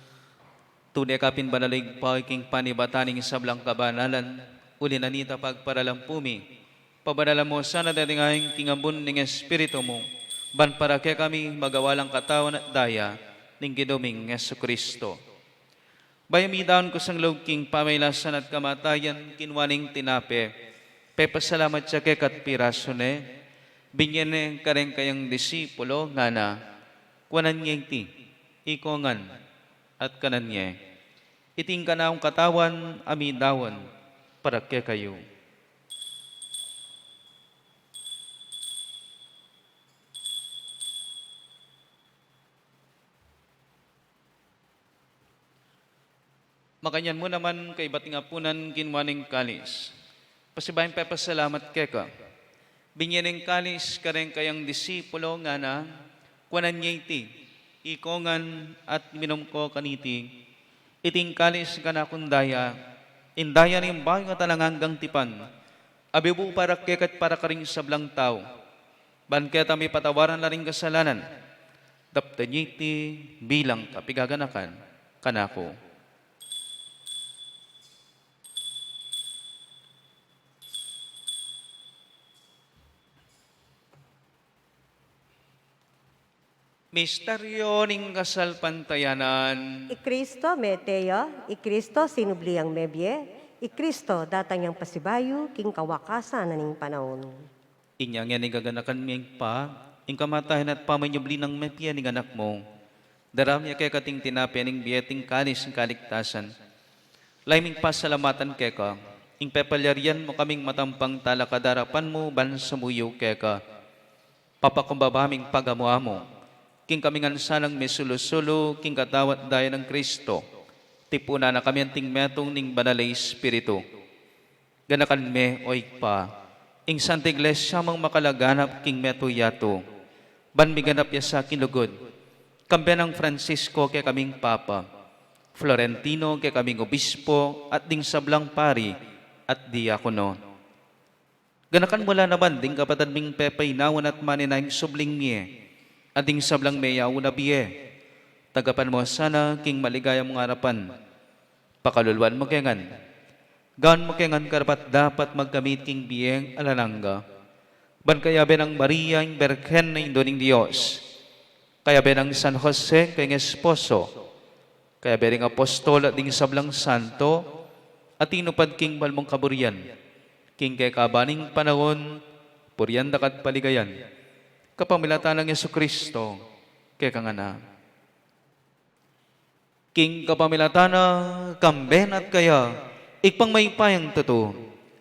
tunay kapin banalig pa king panibataning sablang kabanalan, uli nanita pagparalampumi, pabanala mo sana datingahing kingambun ng Espiritu mo, ban para kaya kami magawalang katawan at daya, ning giduming Yesu Kristo. Bayamidaon ko sang loob king pamaylasan at kamatayan, kinwaning tinape, pepasalamat siya kay kat pirasone, binyan kareng kayang disipulo, nga na, kuwanan niya iti, ikongan, at kanan niya. Iting kanaong katawan, amidawan, para kay kayo. Makanyan mo naman kay bating apunan kinwaning kalis. Pasibayin pepasalamat keka. Binyaning kalis kareng kayang disipulo nga na, kuwanan niya iti, ikongan at minom ko kaniti, iting kalis ka na kundaya, indaya ng bayo nga talangang tipan, abibu para kekat para karing sablang tao, ban kaya may patawaran na rin kasalanan, dapta niya iti bilang kapigaganakan, kanako. Misteryo ning kasal pantayanan. Ikristo meteya, Ikristo sinubliang mebye, Ikristo datang yang pasibayo, king kawakasan na ning panahon. Inyang yan gaganakan miyang pa, ing kamatayan at pamanyubli ng mepya ning anak mo. Daram niya kay kating tinapya ning biyeting kanis ng kaligtasan. Laiming pasalamatan keka, ing pepalyarian mo kaming matampang talakadarapan mo ban sa muyo keka. Papakumbabaming pagamuamo, king kaming ansanang mesulusulo, king katawat daya ng Kristo. Tipuna na kami anting metong ning banalay Espiritu. Ganakan me oy pa, ing Santa Iglesia mang makalaganap king meto yato. Ban miganap ya sa kinugod. Kambiyan ng Francisco kay kaming Papa. Florentino kay kaming Obispo at ding sablang pari at diakono. Ganakan wala naman ding kapatid ming pepay nawan at maninayang subling miye. Ading sablang meyaw na biye, tagapan mo sana king maligaya mong harapan. Pakaluluan mo kengan. Gaan mo kengan karapat dapat magkamit king biyeng alalangga. Ban kaya benang Maria ing Berhen na Indoning Diyos. Kaya benang San Jose kay esposo. Kaya benang apostol at ding sablang santo. At inupad king balmong kaburian. King kay kabaning panahon, purian dakat paligayan. Kapamilatan ng Yesu Kristo, kay kangana. King kapamilatana, kamben at kaya, ikpang may payang tuto,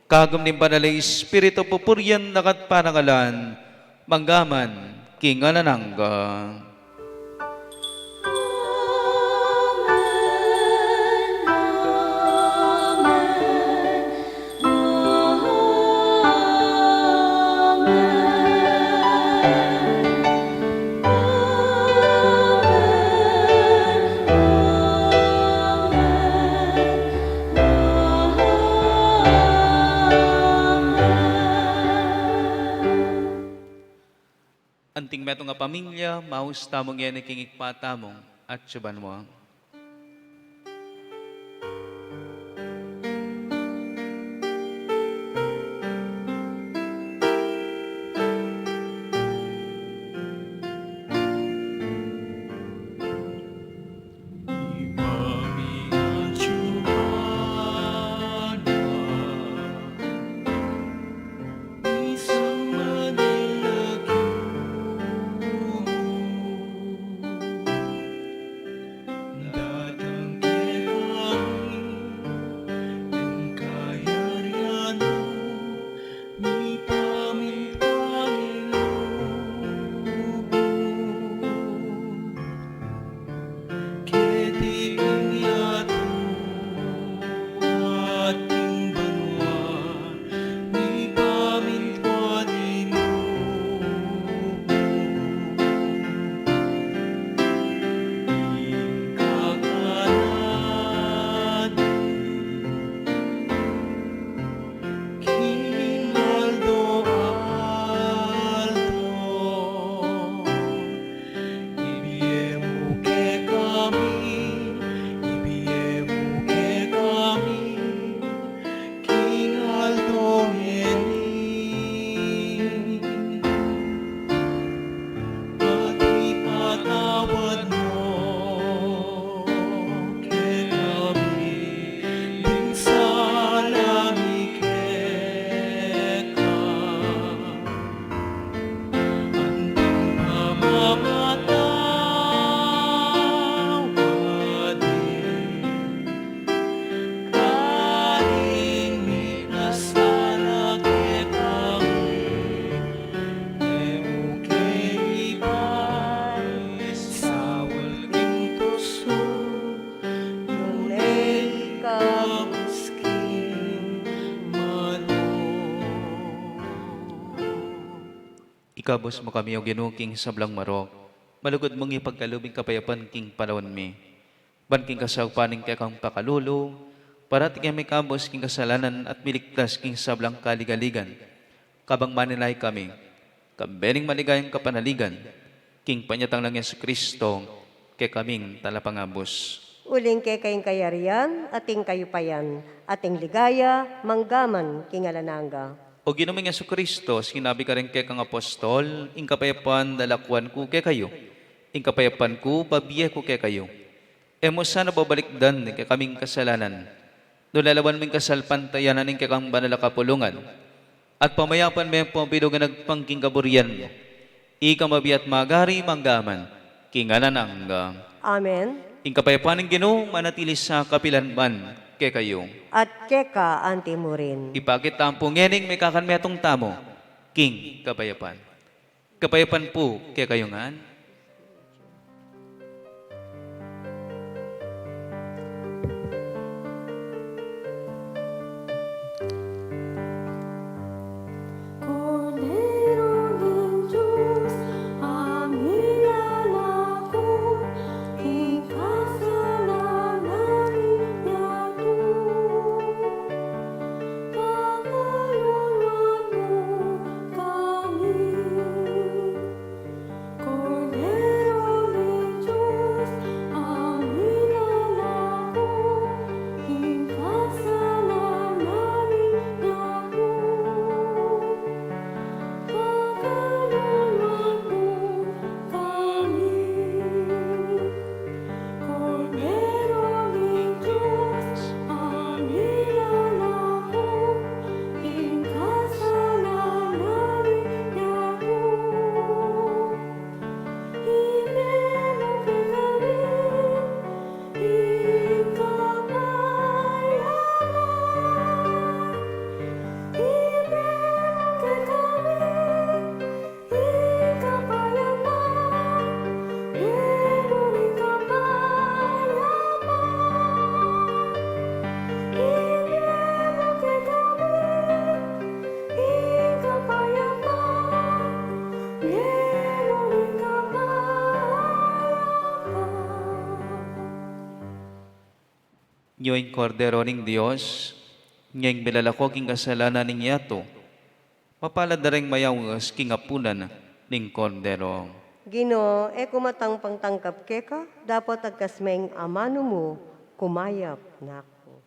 kagam ni banalay Espiritu pupuryan nakat parangalan, manggaman, king ananangga. Anting meto nga pamilya, maus tamong yan ikingik patamong at suban mo. Ikabos mo kami o ginuking sablang marok. Malugod mong ipagkalubing kapayapan king palawan mi. Ban king kasawpaning kay kang pakalulo, para tingay may kabos king kasalanan at miligtas king sablang kaligaligan. Kabang manilay kami, kambening maligayang kapanaligan, king panyatang lang Yesu Kristo, kay kaming talapangabos. Uling kay kayong kayarian, ating kayupayan, ating ligaya, manggaman, kingalananga. O ginuming Yesu Kristo, sinabi ka rin kay kang apostol, ing kapayapan dalakwan ko kay kayo, ing kapayapan ko babiye ko kay kayo. Emo sana babalikdan kay kaming kasalanan, nulalawan ming kasalpantayanan ing kay kang banala kapulungan, at pamayapan may pambilugan nagpangking kaburian mo. Ika mabiat magari manggaman, kingalananga. Amen. Ing kapayapan ng Ginoo manatili sa kapilanman kay kayo. At keka anti mo rin. Ipakita ang pungening may kakanmetong tamo, king kapayapan. Kapayapan po kay kayo ngan. Cordero del Diyos, ang nilalako, ikasalanan niyato. Pagkaluluan mo kami. Cordero del Diyos, ang nilalako, ikasalanan niyato. Pagkaluluan mo kami. Cordero del Diyos, ang nilalako, ikasalanan niyato. Ibelo kay kami, ikapayaman. Ibelo kay kami, ikapayaman. Ibelo ikapayaman. Ibelo kay kami, ikapayaman. Ibelo ikapayaman. Nyo'ing kordero ning Dios, ngayong bilalako king kasalanan ning yato, mapalad na rin mayawas king apunan ning kordero. Gino, e kumatang pangtangkap keka, dapat agkasmeng amano mo, kumayap nako.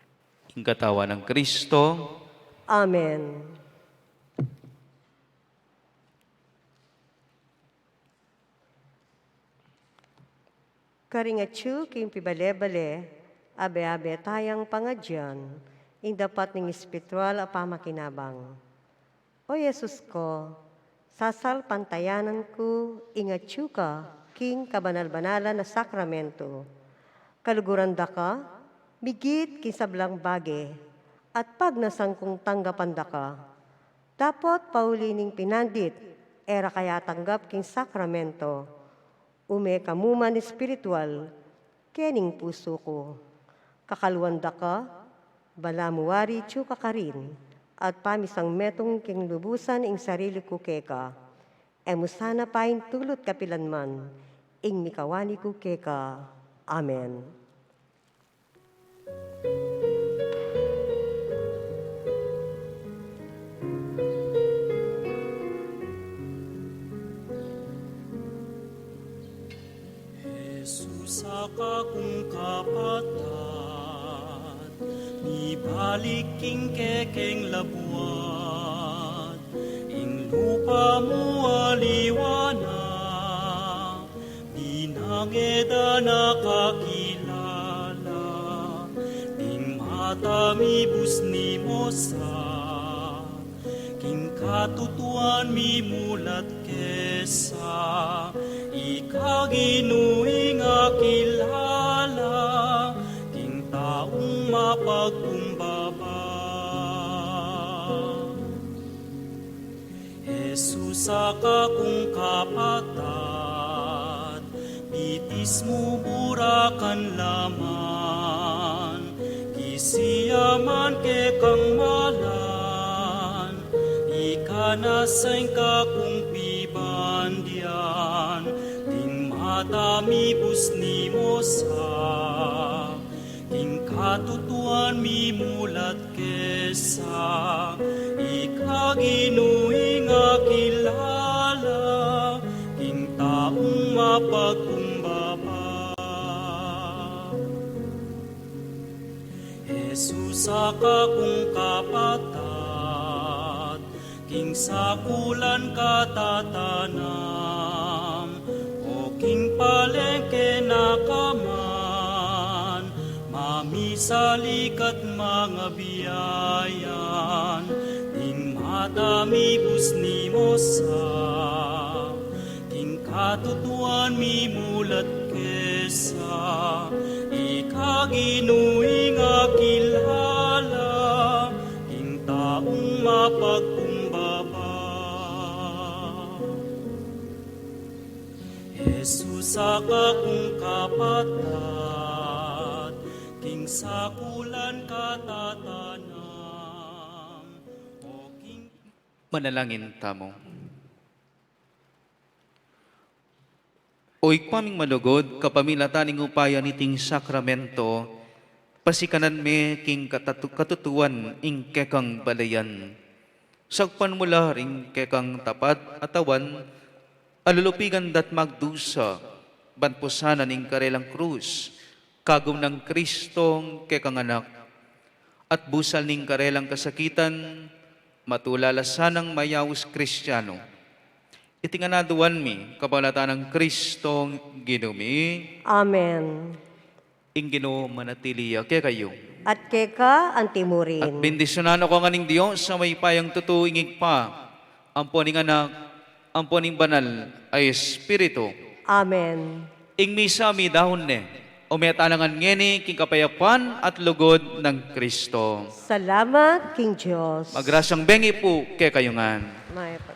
King katawan ng Kristo, Amen. Karingatsu king pibale-bale, abe-abe tayang pangadyan, ing dapat ning espiritual a pamakinabang. O Yesus ko, sasal pantayanan ko, ingatsu ka, king kabanal-banalan na sakramento. Kaluguran da ka, migit kisablang bage, at pag nasangkong tanggapan da ka, dapat paulining pinandit, era kaya tanggap king sakramento, ume kamuman espiritual, kening puso ko. Kakalwanda ka, balamuwari tsuka ka rin, at pamisang metong king lubusan ing sarili ko keka. Emusana paing tulot kapilanman, ing mikawani ko keka. Amen. Jesus akakong kapatid, ibalik king kekeng labuat, ing lupa mo aliwana, binangeda nakakilala, ing matamibus ni Mosa, king katutuan mi mulat kesa, ikaginuing akilala, king taong mapagkumbaba. Jesus akakong kapatat, bitis mo burakan laman, kisiyaman ke kang malan, ikanasay kakong piba. matamibus ni mo sa king katutuan mi mulat kesa ikaginuing akilala king taong mapagkumbaba. Jesus akakong kapatat king sakulan katatanam o king palengke nakaman mamisalikat mga biyayan ning matamibus ni mo sa king katutuan mi mulat kesa ikaginuing akilala king taong mapagkumbaba. Jesus akakong kapatat king sakulan katatanam o king Manalangin tamo. Oy kwaming malugod, kapamilataning upaya niting sakramento, pasikanan me king katutuan ing kekang balayan. Sagpan mula ring kekang tapat atawan, alulupigan dat magdusa, banpusanan ing karelang krus, kagum ng Kristong kekang anak, at busal ning karelang kasakitan, matulalasanang mayawis Kristiyano. Itinganaduan mi, kabalatan ng Kristong ginumi, Amen. ing Ginoo manatiliya kaya kayo. At keka At antimurin. bendisyonan ako nganing Diyos sa may payang tutuingig pa, ang poning anak, ang poning banal ay Espiritu. Amen. Ing misa mi dahon ne, umetalangan ngeni king kapayapan at lugod ng Kristo. Salamat, King Diyos. Magrasyang bengi po kaya kayungan. May pat-